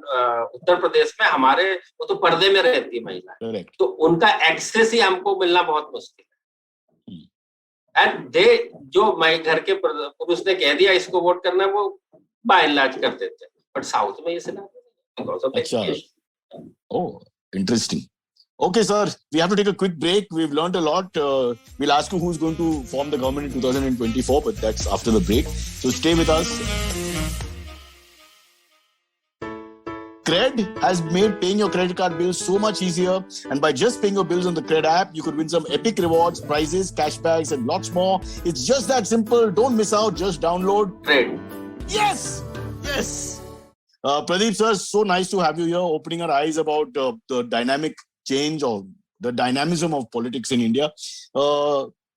उत्तर प्रदेश में हमारे, वो तो पर्दे में रहती है महिला, तो उनका एक्सेस ही हमको मिलना बहुत मुश्किल है। एंड दे, जो घर के पुरुष ने कह दिया इसको वोट करना है, वो बाय एंड लार्ज कर देते हैं। बट साउथ में ये scenario. Oh, interesting. Okay, sir, we have to take a quick break. We've learned a lot. We'll ask you who's going to form the government in 2024, but that's after the break. So stay with us. Cred has made paying your credit card bills so much easier. And by just paying your bills on the Cred app, you could win some epic rewards, prizes, cashbacks, and lots more. It's just that simple. Don't miss out. Just download Cred. Yes! Yes! Pradeep, sir, so nice to have you here, opening our eyes about the dynamic change or the dynamism of politics in India.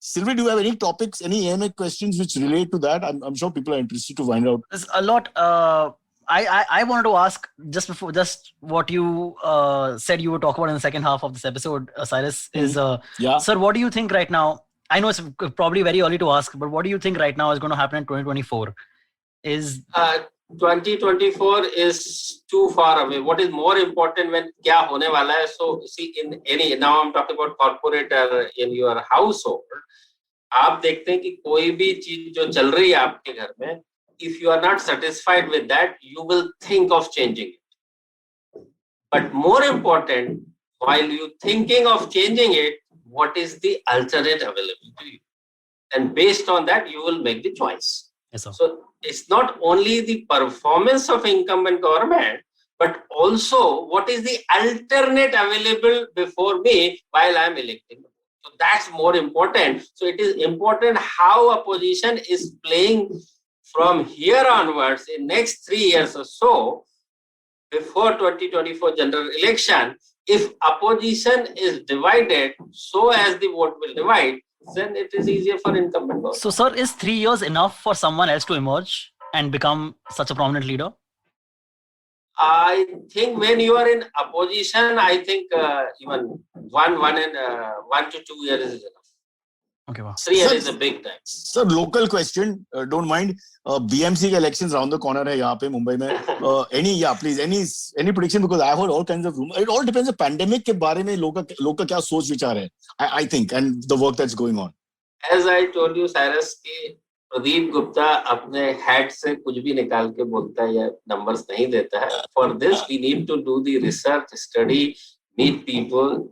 Sylvie, do you have any topics, any AMA questions which relate to that? I'm sure people are interested to find out. There's a lot. I wanted to ask just what you said you would talk about in the second half of this episode, Cyrus, is sir, what do you think right now? I know it's probably very early to ask, but what do you think right now is going to happen in 2024? Is 2024 is too far away. What is more important when क्या होने वाला है? So see, in any, now I'm talking about corporate in your household. आप देखते हैं कि कोई भी चीज जो चल रही है आपके घर में, if you are not satisfied with that, you will think of changing it. But more important, while you thinking of changing it, what is the alternate available to you? And based on that, you will make the choice. Yes, sir. So it's not only the performance of incumbent government, but also what is the alternate available before me while I'm electing. So that's more important. So it is important how opposition is playing from here onwards in next 3 years or so before 2024 general election. If opposition is divided so as the vote will divide, then it is easier for incumbent government. So, sir, is 3 years enough for someone else to emerge and become such a prominent leader? I think when you are in opposition, I think even 1 to 2 years is enough. Okay, wow. 3 years is a big time. Sir, local question, don't mind. BMC elections round the corner है यहाँ पे मुंबई में. Please, any prediction, because I heard all kinds of rumors. It all depends on pandemic के बारे में लोग का क्या सोच विचार है. I think, and the work that's going on. As I told you, Cyrus, कि प्रदीप गुप्ता अपने हेड से कुछ भी निकाल के बोलता है या नंबर्स नहीं देता है. For this, we need to do the research, study, meet people,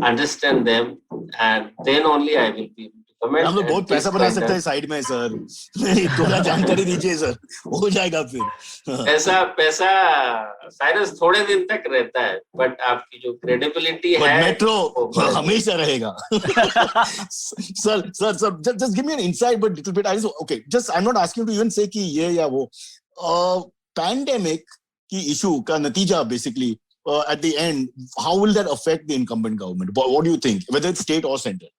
understand them, and then only I will be able to comment. हम लोग बहुत पैसा बना सकते हैं साइड में सर, थोड़ा जानकारी दीजिए सर, हो जाएगा फिर। पैसा साइरस थोड़े दिन तक रहता है, बट आपकी जो क्रेडिबिलिटी है मेट्रो हमेशा रहेगा। Sir just give me an insight but little bit, okay, just I'm not asking you to even say कि ये या वो, pandemic की issue का नतीजा basically at the end, how will that affect the incumbent government? What do you think, whether it's state or center?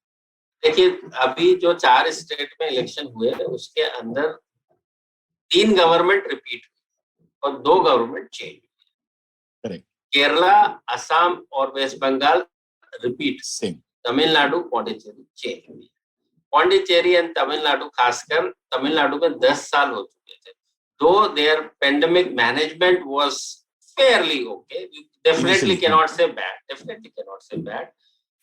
देखिए, अभी जो 4 स्टेट में इलेक्शन हुए उसके अंदर 3 गवर्नमेंट रिपीट और 2 government change. Correct. Kerala, Assam और West Bengal repeat, same. Tamil Nadu, Pondicherry change हुई। पौंडीचेरी एंड तमिलनाडु, खासकर तमिलनाडु में 10 साल हो चुके थे, though their pandemic management was fairly okay, definitely cannot say bad,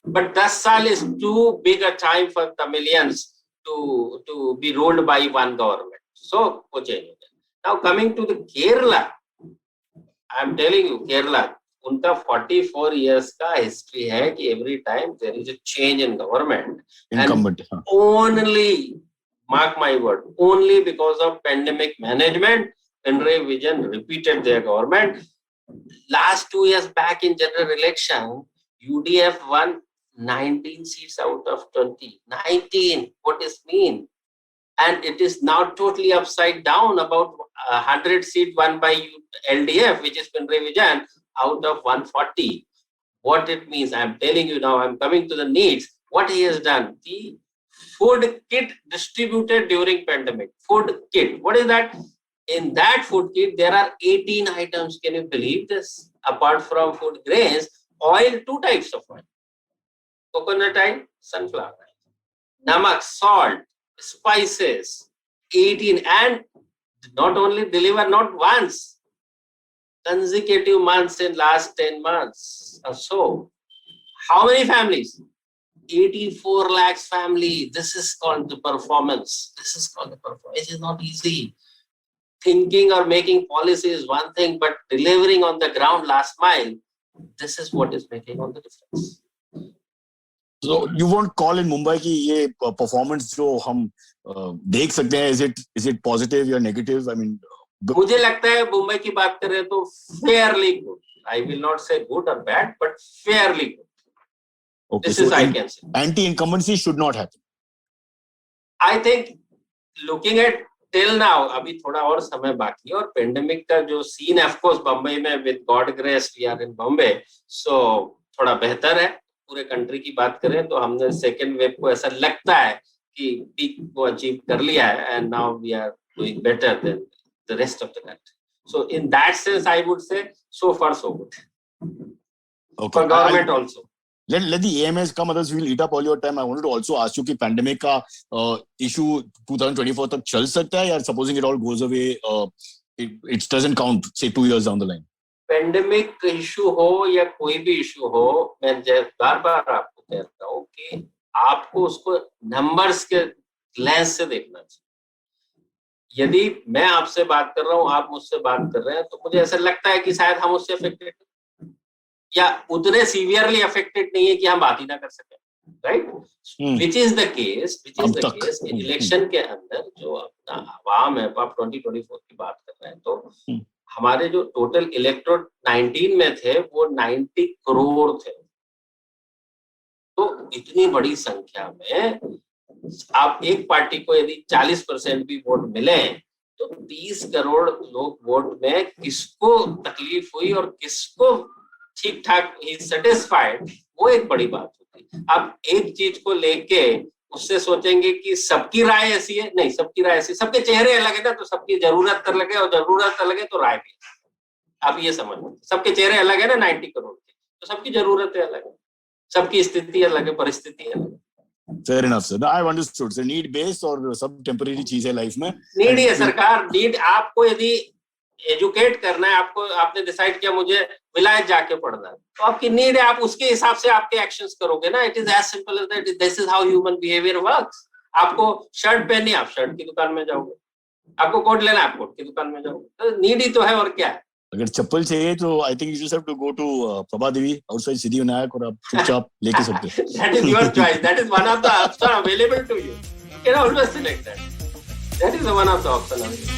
but 10 साल is too big a time for Tamilians to be ruled by one government, so वो change हो गया। Now coming to the Kerala, I am telling you, Kerala उनका 44 years का history है कि every time there is a change in government, incumbent, and only, mark my word, only because of pandemic management, Pinarayi Vijayan repeated their government. Last 2 years back in general election, UDF won 19 seats out of 20. 19. What does it mean? And it is now totally upside down. About 100 seats won by LDF, which is Pinarayi Vijayan, out of 140. What it means, I am telling you now, I am coming to the needs. What he has done, the food kit distributed during pandemic. Food kit. What is that? In that food kit, there are 18 items. Can you believe this? Apart from food grains, oil, 2 types of oil. Coconut oil, sunflower oil. Namak, salt, spices, 18. And not only deliver, not once, consecutive months in last 10 months or so. How many families? 84 lakhs family. This is called the performance. It is not easy. Thinking or making policy is one thing, but delivering on the ground last mile, this is what is making all the difference. So you won't call in Mumbai कि ये performance जो हम देख सकते हैं, is it positive or negative? I mean, मुझे लगता है मुंबई की बात करें तो fairly good. I will not say good or bad, but fairly good. Okay, this so is I can say. Anti-incumbency should not happen. I think looking at till now, अभी थोड़ा और समय बाकी है, और पेंडेमिक का जो सीन ऑफ कोर्स बम्बई में with God grace we are in Bombay, so थोड़ा बेहतर है। पूरे कंट्री की बात करें तो हमने सेकेंड वेव को ऐसा लगता है कि पीक को अचीव कर लिया है, and now we are doing better than the rest of the country. So in that sense I would say so far so good for government also. Let the AMS come, others will eat up all your time. I wanted to also ask you कि pandemic का issue 2024 तक चल सकता है, या supposing it all goes away, it doesn't count, say 2 years down the line? Pandemic issue हो या कोई भी issue हो, मैं बार-बार आपको कह रहा हूँ कि आपको उसको numbers के lens से देखना चाहिए। यदि मैं आपसे बात कर रहा हूँ, आप मुझसे बात कर रहे हैं, तो मुझे ऐसा लगता है कि शायद हम उससे affected या उतने सीवियरली अफेक्टेड नहीं है कि हम बात ही ना कर सके, right? Which is the case election के अंदर जो अपना आवाम है, आप 2024 की बात कर रहे हैं, तो हमारे जो टोटल इलेक्टोरेट 19 में थे वो 90 करोड़ थे। तो इतनी बड़ी संख्या में आप एक पार्टी को यदि 40% भी वोट मिले तो 30 करोड़ लोग वोट में किसको तकलीफ हुई और किसको ठीक ठाक ही सेटिस्फाइड, वो एक बड़ी बात होती है। आप एक चीज को लेके उससे सोचेंगे कि सबकी राय ऐसी है, नहीं, सबकी राय ऐसी, सबके चेहरे अलग है ना, तो सबकी जरूरत अलग लगे और जरूरत अलग है तो राय भी। आप ये समझ, सबके चेहरे अलग है ना 90 करोड़ के, तो सबकी जरूरतें अलग है, सबकी स्थिति अलग है, परिस्थिति अलग है। Fair enough, sir. I understood. So need based और सब टेम्परेरी चीज है लाइफ में। नीड है सरकार, नीड आपको यदि एजुकेट करना है, आपको आपने डिसाइड किया मुझे विलायत जाके पढ़ना है, तो आपकी नीड है, आप उसके हिसाब से आपके एक्शंस करोगे ना। It is as simple as that. This is how human behaviour works. आपको शर्ट पहननी, आप शर्ट की दुकान में जाओगे, आपको कोट लेना, आप कोट की दुकान में जाओगे, तो नीड ही तो है, और क्या है। अगर चप्पल चाहिए तो I think you just have to go to Prabha Devi outside Siddhivinayak और आप चुपचाप लेके सकते हैं. That is your choice. That is one of the options available to you. You can always select that. That is one of the options available.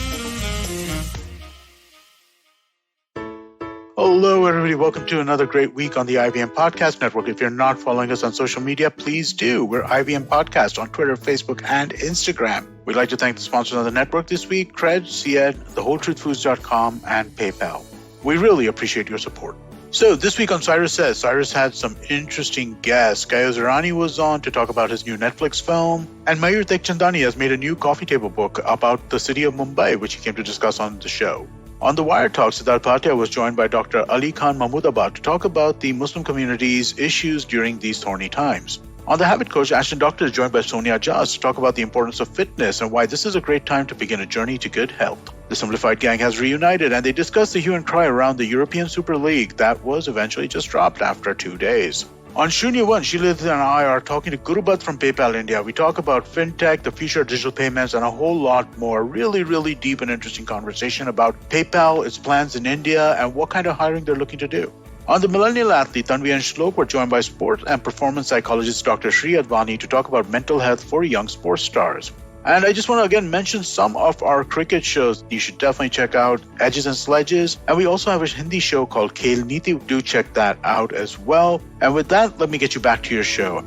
Hello, everybody. Welcome to another great week on the IVM Podcast Network. If you're not following us on social media, please do. We're IVM Podcast on Twitter, Facebook, and Instagram. We'd like to thank the sponsors on the network this week, Cred, Cied, TheWholeTruthFoods.com, and PayPal. We really appreciate your support. So this week on Cyrus Says, Cyrus had some interesting guests. Kayos Irani was on to talk about his new Netflix film. And Mayur Tekchandani has made a new coffee table book about the city of Mumbai, which he came to discuss on the show. On the Wire Talk, Siddharth Bhatia was joined by Dr. Ali Khan Mahmoodabad to talk about the Muslim community's issues during these thorny times. On The Habit Coach, Ashton Doctor is joined by Sonia Jas to talk about the importance of fitness and why this is a great time to begin a journey to good health. The Simplified Gang has reunited and they discuss the hue and cry around the European Super League that was eventually just dropped after 2 days. On Shunya One, Sheila and I are talking to Gurubat from PayPal India. We talk about fintech, the future of digital payments, and a whole lot more. Really, really deep and interesting conversation about PayPal, its plans in India, and what kind of hiring they're looking to do. On The Millennial Athlete, Tanvi and Shlok were joined by sport and performance psychologist Dr. Shri Advani to talk about mental health for young sports stars. And I just want to again mention some of our cricket shows. You should definitely check out Edges and Sledges. And we also have a Hindi show called Khel Niti. Do check that out as well. And with that, let me get you back to your show.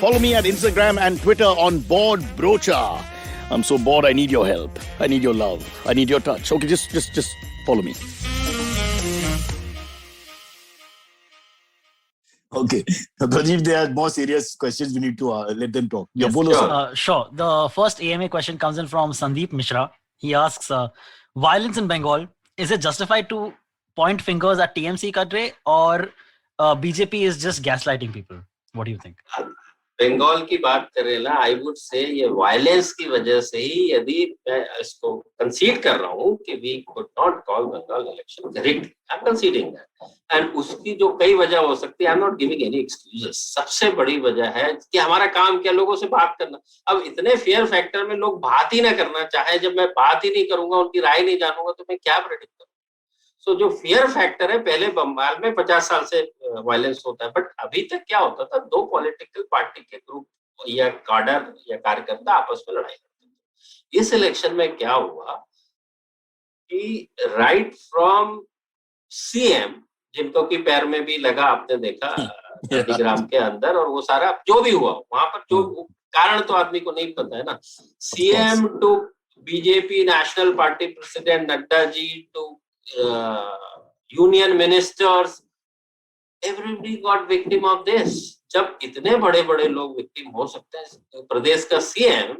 Follow me at Instagram and Twitter on Bored Brocha. I'm so bored, I need your help. I need your love. I need your touch. Okay, just follow me. Okay. Pradeep, there are more serious questions. We need to let them talk. Yes, sure. Sure. The first AMA question comes in from Sandeep Mishra. He asks, violence in Bengal, is it justified to point fingers at TMC Kadre or BJP is just gaslighting people? What do you think? Bengal की बात करें ना, आई would से ये violence की वजह से ही यदि मैं इसको कंसीड कर रहा हूँ कि we could not call Bengal election correctly, I am conceding that, and उसकी जो कई वजह हो सकती है, I am not giving any excuses. सबसे बड़ी वजह है कि हमारा काम क्या, लोगों से बात करना. अब इतने फेयर फैक्टर में लोग बात ही ना करना चाहे, जब मैं बात ही नहीं करूंगा, उनकी राय नहीं जानूंगा, तो मैं क्या प्रेडिक्ट करूंगा. सो जो फियर फैक्टर है, पहले बंगाल में 50 साल से वायलेंस होता है, बट अभी तक क्या होता था, दो पॉलिटिकल पार्टी के ग्रुप या कार्डर या कार्यकर्ता आपस में लड़ाई करते थे. इस इलेक्शन में क्या हुआ कि राइट फ्रॉम सीएम, जिनको की पैर में भी लगा, आपने देखा नंदीग्राम के अंदर, और वो सारा जो भी हुआ वहां पर, जो कारण तो आदमी को नहीं पता है ना, CM to BJP national party president Nadda ji to union ministers, everybody got victim of this. जब इतने बड़े बड़े लोग विक्टिम हो सकते हैं, प्रदेश का सीएम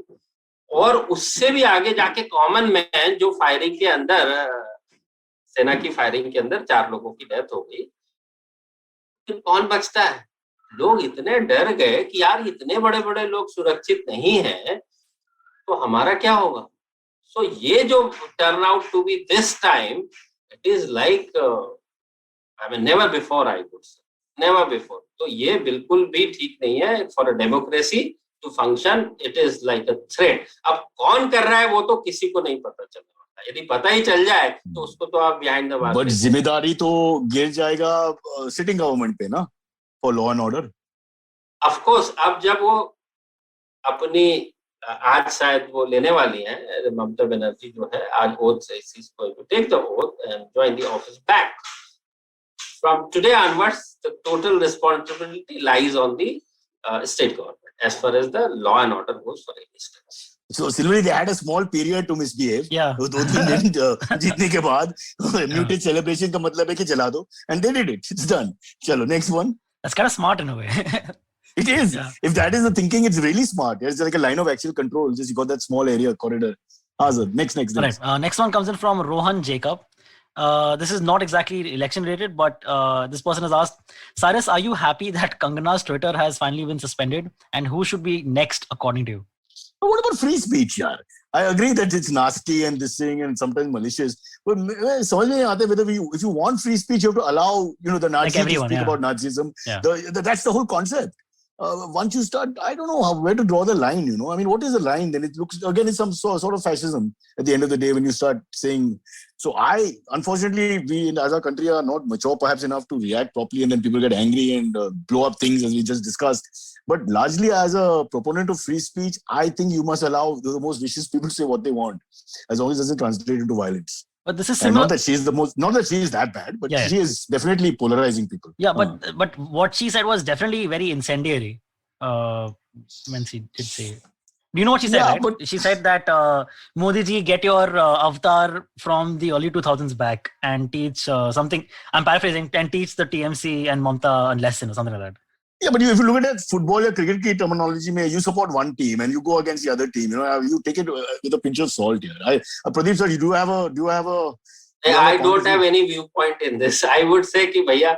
और उससे भी आगे जाके कॉमन मैन, जो फायरिंग के अंदर, सेना की फायरिंग के अंदर 4 लोगों की डेथ हो गई, फिर कौन बचता है? लोग इतने डर गए कि यार इतने बड़े बड़े लोग सुरक्षित नहीं हैं, तो हमारा क्या होगा? सो ये जो turn out to be this time, it is like I mean never before, I would say never before. तो ये बिल्कुल भी ठीक नहीं है for a democracy to function. It is like a threat. अब कौन कर रहा है वो तो किसी को नहीं पता चल रहा. यदि पता ही चल जाए तो उसको तो आप बिहाइंड द बार, बट जिम्मेदारी तो गिर जाएगा सिटिंग गवर्नमेंट पे ना, for law and order. Of course. अब जब वो अपनी, आज शायद वो लेने वाली है, ममता बनर्जी जो है, आज ओथ से इस को take the oath and join the office back. From today onwards, the total responsibility lies on the state government as far as the law and order goes for any state. So similarly, they had a small period to misbehave. Yeah. 2-3 दिन जीतने के बाद muted celebration का मतलब है कि चला दो, and they did it. It's done. चलो next one. That's kind of smart in a way. It is. Yeah. If that is the thinking, it's really smart. It's like a line of actual control. Just you got that small area corridor. Sir. Next. Right. Next one comes in from Rohan Jacob. This is not exactly election related, but this person has asked, Cyrus, are you happy that Kangana's Twitter has finally been suspended? And who should be next, according to you? What about free speech, yaar? I agree that it's nasty and this thing and sometimes malicious. But समझ में नहीं आता whether if you want free speech, you have to allow the Nazis to speak about Nazism. Yeah. That's the whole concept. once you start, I don't know where to draw the line, you know. I mean, what is the line? Then it looks, again, it's some sort of fascism at the end of the day when you start saying. So unfortunately, we as a country are not mature perhaps enough to react properly, and then people get angry and blow up things, as we just discussed. But largely, as a proponent of free speech, I think you must allow the most vicious people to say what they want, as long as it doesn't translate into violence. But this is similar. And not that she is that bad, but she is definitely polarizing people. Yeah, but what she said was definitely very incendiary. When she did say, do you know what she said? Yeah, right? But she said that Modi ji, get your avatar from the early 2000s back and teach something. I'm paraphrasing, and teach the TMC and Mamta a lesson or something like that. Yeah, but if you look at football or cricket ki terminology, you support one team and you go against the other team. You know, you take it with a pinch of salt here. Pradeep sir, do you have a? I don't have any viewpoint in this. I would say कि भैया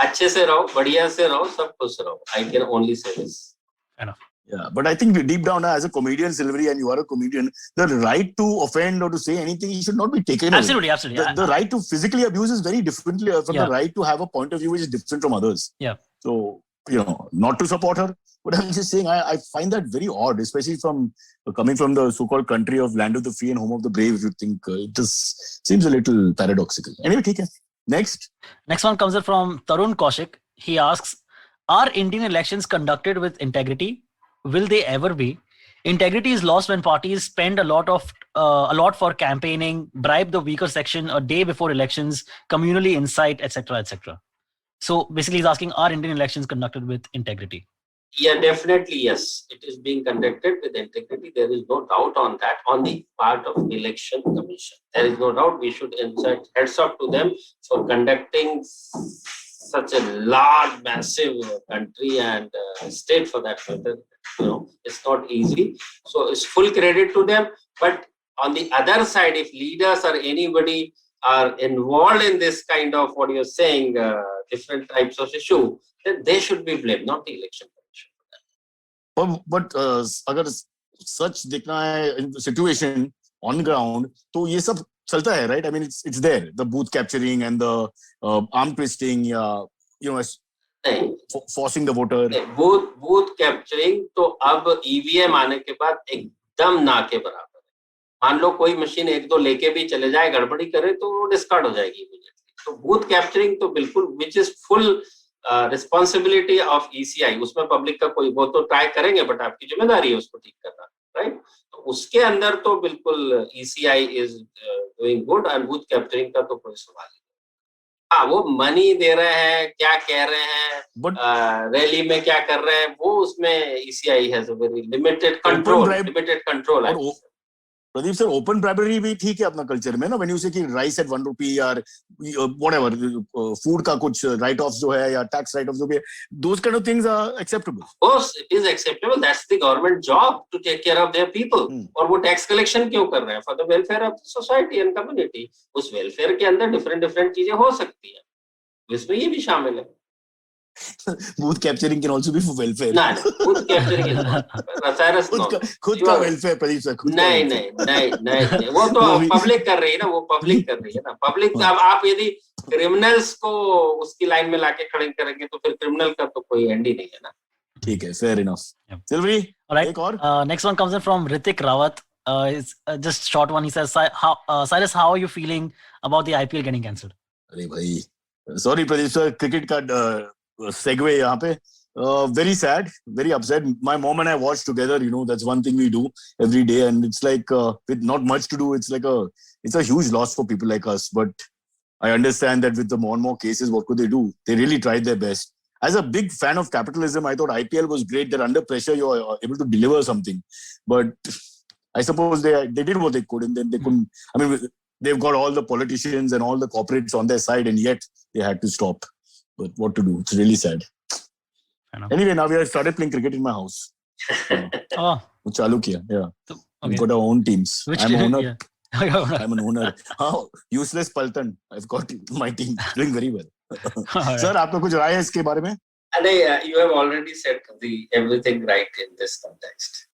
अच्छे से रहो, बढ़िया से रहो, सब खुश रहो. I can only say this. Enough. Yeah, but I think deep down, as a comedian, Silvery, and you are a comedian, the right to offend or to say anything should not be taken away. Absolutely. The right to physically abuse is very differently from the right to have a point of view which is different from others. Yeah. So, you know, not to support her, but I'm just saying I find that very odd, especially from coming from the so-called country of land of the free and home of the brave. If you think it just seems a little paradoxical. Anyway, okay. Next one comes up from Tarun Kaushik. He asks, are Indian elections conducted with integrity? Will they ever be? Integrity is lost when parties spend a lot for campaigning, bribe the weaker section a day before elections, communally incite, etc., etc. So basically, he's asking, are Indian elections conducted with integrity? Yeah, definitely, yes. It is being conducted with integrity. There is no doubt on that, on the part of the Election Commission. There is no doubt. We should insert heads up to them for conducting such a large, massive country and state for that matter. You know, it's not easy. So it's full credit to them. But on the other side, if leaders or anybody are involved in this kind of what you're saying, different types of issue, then they should be blamed, not the Election Commission. But अगर such दिखना है situation on ground, तो ये सब चलता है, right? I mean, it's there, the booth capturing and the arm twisting, you know, forcing the voter. Booth capturing तो अब EVM आने के बाद एकदम ना के बराबर है. मान लो कोई मशीन एक दो लेके भी चले जाए, गड़बड़ी करे तो वो डिस्कार्ड हो जाएगी इमीडिएटली. तो बूथ कैप्चरिंग तो बिल्कुल, which is full responsibility of ECI. उसमें पब्लिक का कोई वो तो ट्राई करेंगे, बट आपकी जिम्मेदारी है उसको ठीक करना, राइट? तो उसके अंदर तो बिल्कुल ECI is doing good, and booth capturing का तो कोई सवाल नहीं. हाँ, वो मनी दे रहे हैं, क्या कह रहे हैं, रैली में क्या कर रहे हैं, वो उसमें ECI has a very limited control. Pradeep sir, open bribery भी ठीक है अपना कल्चर में ना, when you say कि rice at 1 rupee or whatever, food का कुछ write-offs जो है या tax write-offs जो भी है, those kind of things are acceptable. Of course, it is acceptable. That's the government job to take care of their people. और वो tax collection क्यों कर रहे हैं? For the welfare of the society and community. उस welfare के अंदर different चीजें हो सकती हैं. इसमें ये भी शामिल है. Booth capturing can also be for welfare. No, booth capturing is not. खुद का welfare, Pradeep sir. नहीं. वो तो पब्लिक कर रही है ना, वो पब्लिक कर रही है ना. पब्लिक, अब आप यदि क्रिमिनल्स को उसकी लाइन में लाके खड़े करेंगे तो फिर क्रिमिनल का तो कोई एंड ही नहीं है ना. ठीक है, fair enough. Silvery, एक और. Next one comes in from Ritik Rawat. It's just short one. He says, Cyrus, how are you feeling about the IPL getting cancelled? अरे भाई, sorry Pradeep sir, cricket का segue यहाँ पे. Very sad, very upset. My mom and I watch together, you know, that's one thing we do every day, and it's like with not much to do, it's a huge loss for people like us. But I understand that with the more and more cases, what could they do? They really tried their best. As a big fan of capitalism, I thought IPL was great, that under pressure you are able to deliver something. But I suppose they did what they could, and then they couldn't. I mean, they've got all the politicians and all the corporates on their side, and yet they had to stop. But what to do? It's really sad. Anyway, now we have started playing cricket in my house. Chalu kiya, yeah. Okay. We've got our own teams. I'm an owner. Yeah. I'm an owner. Useless Paltan. I've got my team doing very well. Sir, आपका कुछ राय है इसके बारे में? You have already said everything right in this context.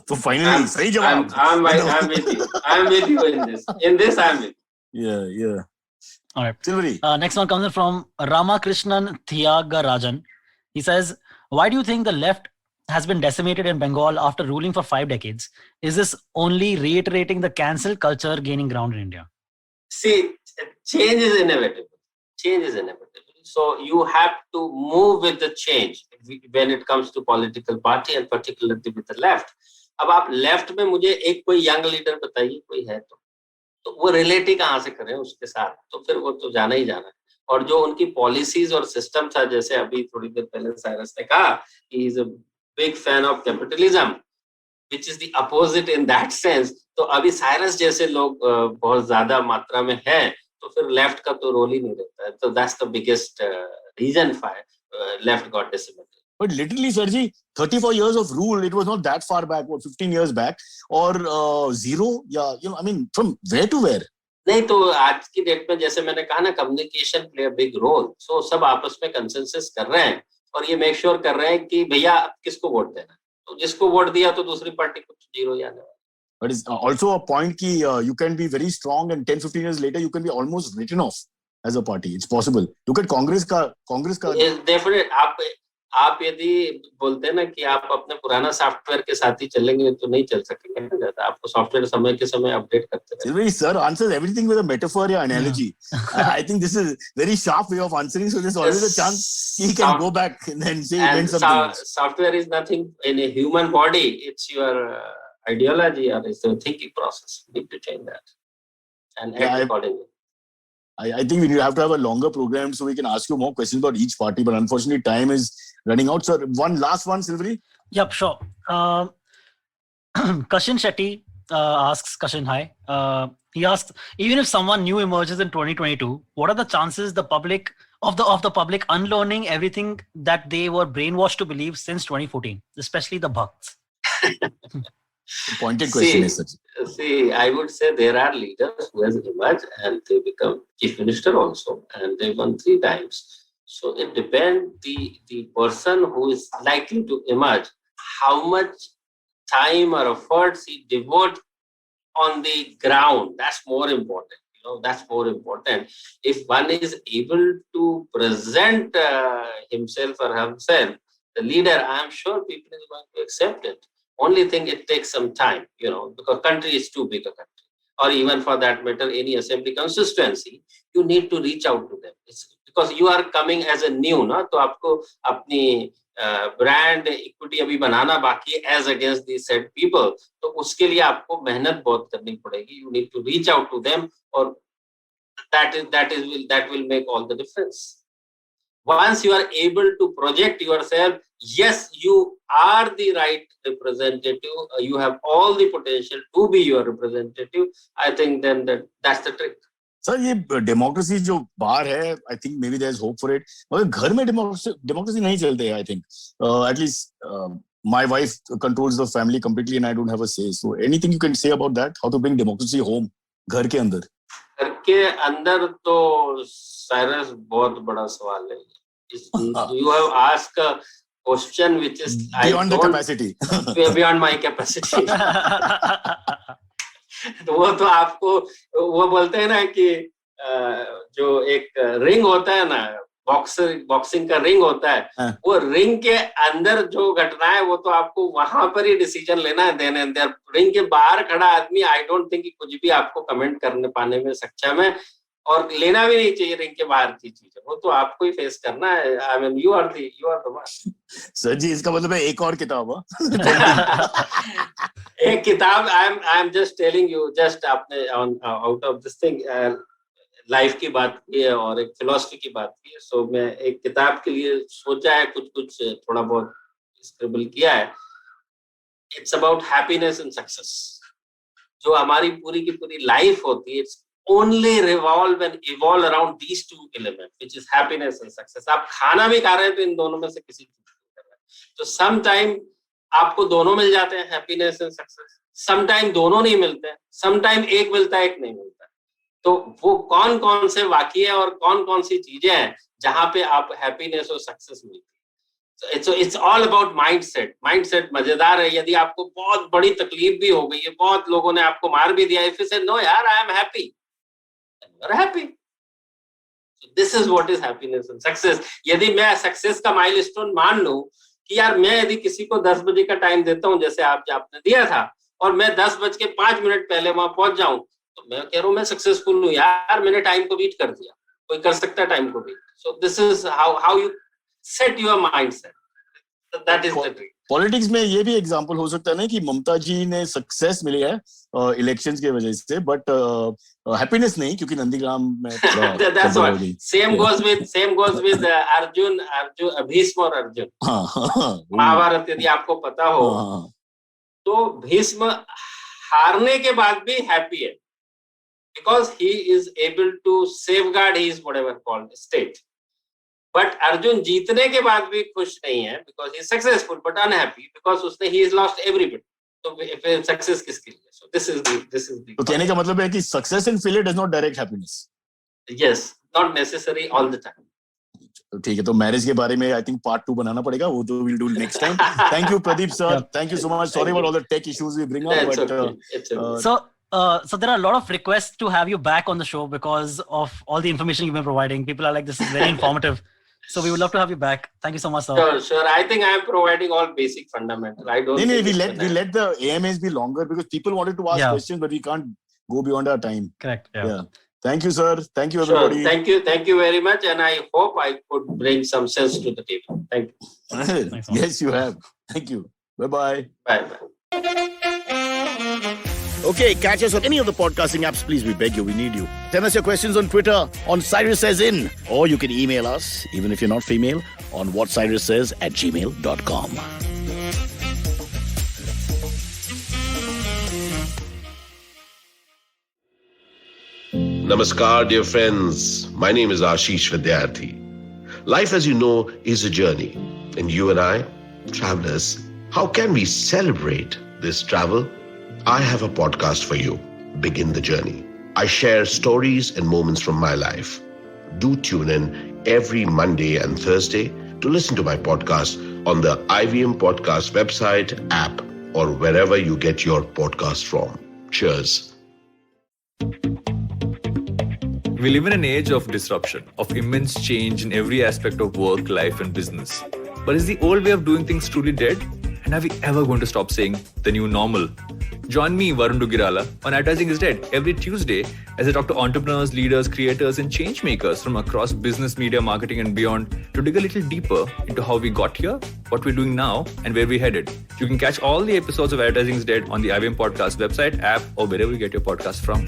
So finally, सही जवाब. I'm with you. I'm with you in this. In this, I'm with you. Yeah. All right. Silvery. Next one comes in from Ramakrishnan Thiagarajan. He says, Why do you think the left has been decimated in Bengal after ruling for 5 decades? Is this only reiterating the cancel culture gaining ground in India? See, change is inevitable. Change is inevitable. So you have to move with the change when it comes to political party and particularly with the left. अब आप left में मुझे एक कोई young leader बताइए, कोई है तो वो रिलेट ही कहाँ से करें उसके साथ, तो फिर वो तो जाना ही जाना है. और जो उनकी पॉलिसीज और सिस्टम था, जैसे अभी थोड़ी देर पहले साइरस ने कहा कि is a big fan of capitalism, which is the opposite in that sense. तो अभी साइरस जैसे लोग बहुत ज्यादा मात्रा में हैं, तो फिर लेफ्ट का तो रोल ही नहीं रहता है. तो that's the biggest reason why left got decimated. But literally, Sirji, 34 years of rule, it was not that far back, what, 15 years back, or zero, yeah, I mean, from where to where? नहीं, तो आज की date में जैसे मैंने कहा ना, communication play a big role. So सब आपस में कंसेंसस कर रहे हैं और ये मेक श्योर कर रहे हैं कि भैया अब किसको वोट देना. तो जिसको वोट दिया तो दूसरी पार्टी को जीरो ही आने वाला. But it's also a point कि you can be very strong and 10-15 years later you can be almost written off as a party. It's possible. Look at Congress का. Definitely. आप यदि बोलते हैं ना कि आप अपने पुराना सॉफ्टवेयर के साथ ही चलेंगे तो नहीं चल सकेंगे ना ज्यादा. आपको सॉफ्टवेयर समय के समय अपडेट करते रहें. Silvery sir answers everything with a metaphor or analogy. I think this is very sharp way of answering. So there's always a chance he can go back and say when something. Software is nothing in a human body. It's your ideology or it's the thinking process. You need to change that and act accordingly. I think we have to have a longer program so we can ask you more questions about each party, but unfortunately time is running out. So one last one, Silvery. Yep, sure. Kashin Shetty asks, Kashin, hi. He asks, even if someone new emerges in 2022, what are the chances the public of the public unlearning everything that they were brainwashed to believe since 2014, especially the Bhakts? Pointed question is such. See, I would say there are leaders who has emerged and they become chief minister also, and they won 3 times. So it depends the person who is likely to emerge, how much time or efforts he devote on the ground. That's more important. That's more important. If one is able to present himself or herself, the leader, I am sure people is going to accept it. Only thing, it takes some time, because country is too big a country. Or even for that matter, any assembly constituency, you need to reach out to them. It's because you are coming as a new, na? तो आपको अपनी brand equity अभी बनाना बाकी as against these said people. तो उसके लिए आपको मेहनत बहुत करनी पड़ेगी. You need to reach out to them, or that will make all the difference. Once you are able to project yourself, yes, you are the right representative. You have all the potential to be your representative. I think then that's the trick. Sir, ये democracy जो बाहर है, I think maybe there's hope for it. मगर घर में democracy नहीं चलते है, I think. At least my wife controls the family completely and I don't have a say. So anything you can say about that? How to bring democracy home? घर के अंदर? घर के अंदर तो साइरस बहुत बड़ा सवाल है. You have asked a question which is beyond the capacity. Beyond my capacity. तो वो तो आपको वो बोलते हैं ना कि जो एक रिंग होता है ना, बॉक्सिंग का रिंग होता है, वो रिंग के अंदर जो घटना है वो तो आपको वहां पर ही डिसीजन लेना है. देन एंड देयर रिंग के बाहर खड़ा आदमी, आई डोंट थिंक कि कुछ भी आपको कमेंट करने पाने में सक्षम है, और लेना भी नहीं चाहिए रिंग के बाहर की चीजें. वो तो आपको ही फेस करना है. I mean you are the one. Sir ji, इसका मतलब है एक और किताब एक किताब. I am just telling you, just आपने out of this thing life की बात की है और एक फिलॉसफी की बात की है. सो मैं एक किताब के लिए सोचा है, कुछ थोड़ा बहुत स्क्रिबल किया है. It's about happiness and success. जो हमारी पूरी की पूरी लाइफ होती है, it's only revolve and evolve around these 2 elements, which is happiness and success. आप खाना भी खा रहे हैं तो इन दोनों में से किसी चीज को कर रहे हैं. तो sometime आपको दोनों मिल जाते हैं, happiness and success. sometime दोनों नहीं मिलते हैं, sometime एक मिलता है, एक नहीं मिलता है. तो वो कौन से वाक्य है और कौन सी चीजें हैं जहां पे आप happiness और success मिलती है. So it's all about mindset. Mindset मजेदार है. यदि आपको बहुत बड़ी तकलीफ भी हो गई है, बहुत लोगों ने आपको मार भी दिया, if you say no यार, I am happy, you're happy. So this is what is happiness and success. यदि मैं सक्सेस का माइलस्टोन मान लूं कि यार मैं यदि किसी को 10 बजे का टाइम देता हूँ, जैसे आपने दिया था, और मैं 10:05 पहले वहां पहुंच जाऊं, तो मैं कह रहा हूँ मैं सक्सेसफुल हूँ यार, मैंने टाइम को बीट कर दिया. कोई कर सकता है टाइम को beat. So this is how you set your mindset. That is the trick. Politics में ये भी एग्जांपल हो सकता है ना कि ममता जी ने सक्सेस मिली है इलेक्शंस की वजह से, बट हैप्पीनेस नहीं, क्योंकि नंदीग्राम में That's what. Same goes with Arjun, Bhishma और अर्जुन. महाभारत यदि आपको पता हो, तो भीष्म हारने के बाद भी हैप्पी है, because he is able to safeguard his whatever called state. But Arjun जीतने के बाद भी खुश नहीं है, because he is successful but unhappy, because उसने he has lost everybody. तो फिर सक्सेस किसके लिए? So this is the. तो कहने का मतलब है कि success and failure does not direct happiness. Yes, not necessary all the time. ठीक है, तो मैरिज के बारे में आई थिंक पार्ट 2 बनाना पड़ेगा, वो तो will do next time. Thank you Pradeep sir, thank you so much. Sorry about all the tech issues we bring up, but So there are a lot of requests to have you back on the show because of all the information you've been providing. People are like, this is very informative. So we would love to have you back. Thank you so much, sir. Sure. I think I am providing all basic fundamental. I don't. We let the AMAs be longer because people wanted to ask questions, but we can't go beyond our time. Correct. Yeah. Thank you, sir. Thank you, everybody. Sure. Thank you very much, and I hope I could bring some sense to the table. Thank you. Yes, you have. Thank you. Bye-bye. Bye-bye. Okay, catch us on any of the podcasting apps, please. We beg you, we need you. Send us your questions on Twitter on Cyrus Says In, or you can email us, even if you're not female, on whatcyrussays@gmail.com. Namaskar, dear friends. My name is Ashish Vidyarthi. Life, as you know, is a journey. And you and I, travelers, how can we celebrate this travel? I have a podcast for you. Begin the journey. I share stories and moments from my life. Do tune in every Monday and Thursday to listen to my podcast on the IVM Podcast website, app, or wherever you get your podcast from. Cheers. We live in an age of disruption, of immense change in every aspect of work, life, and business. But is the old way of doing things truly dead? And are we ever going to stop saying the new normal? Join me, Varun Dugirala, on Advertising is Dead every Tuesday as I talk to entrepreneurs, leaders, creators, and change makers from across business, media, marketing, and beyond to dig a little deeper into how we got here, what we're doing now, and where we're headed. You can catch all the episodes of Advertising is Dead on the IVM Podcast website, app, or wherever you get your podcast from.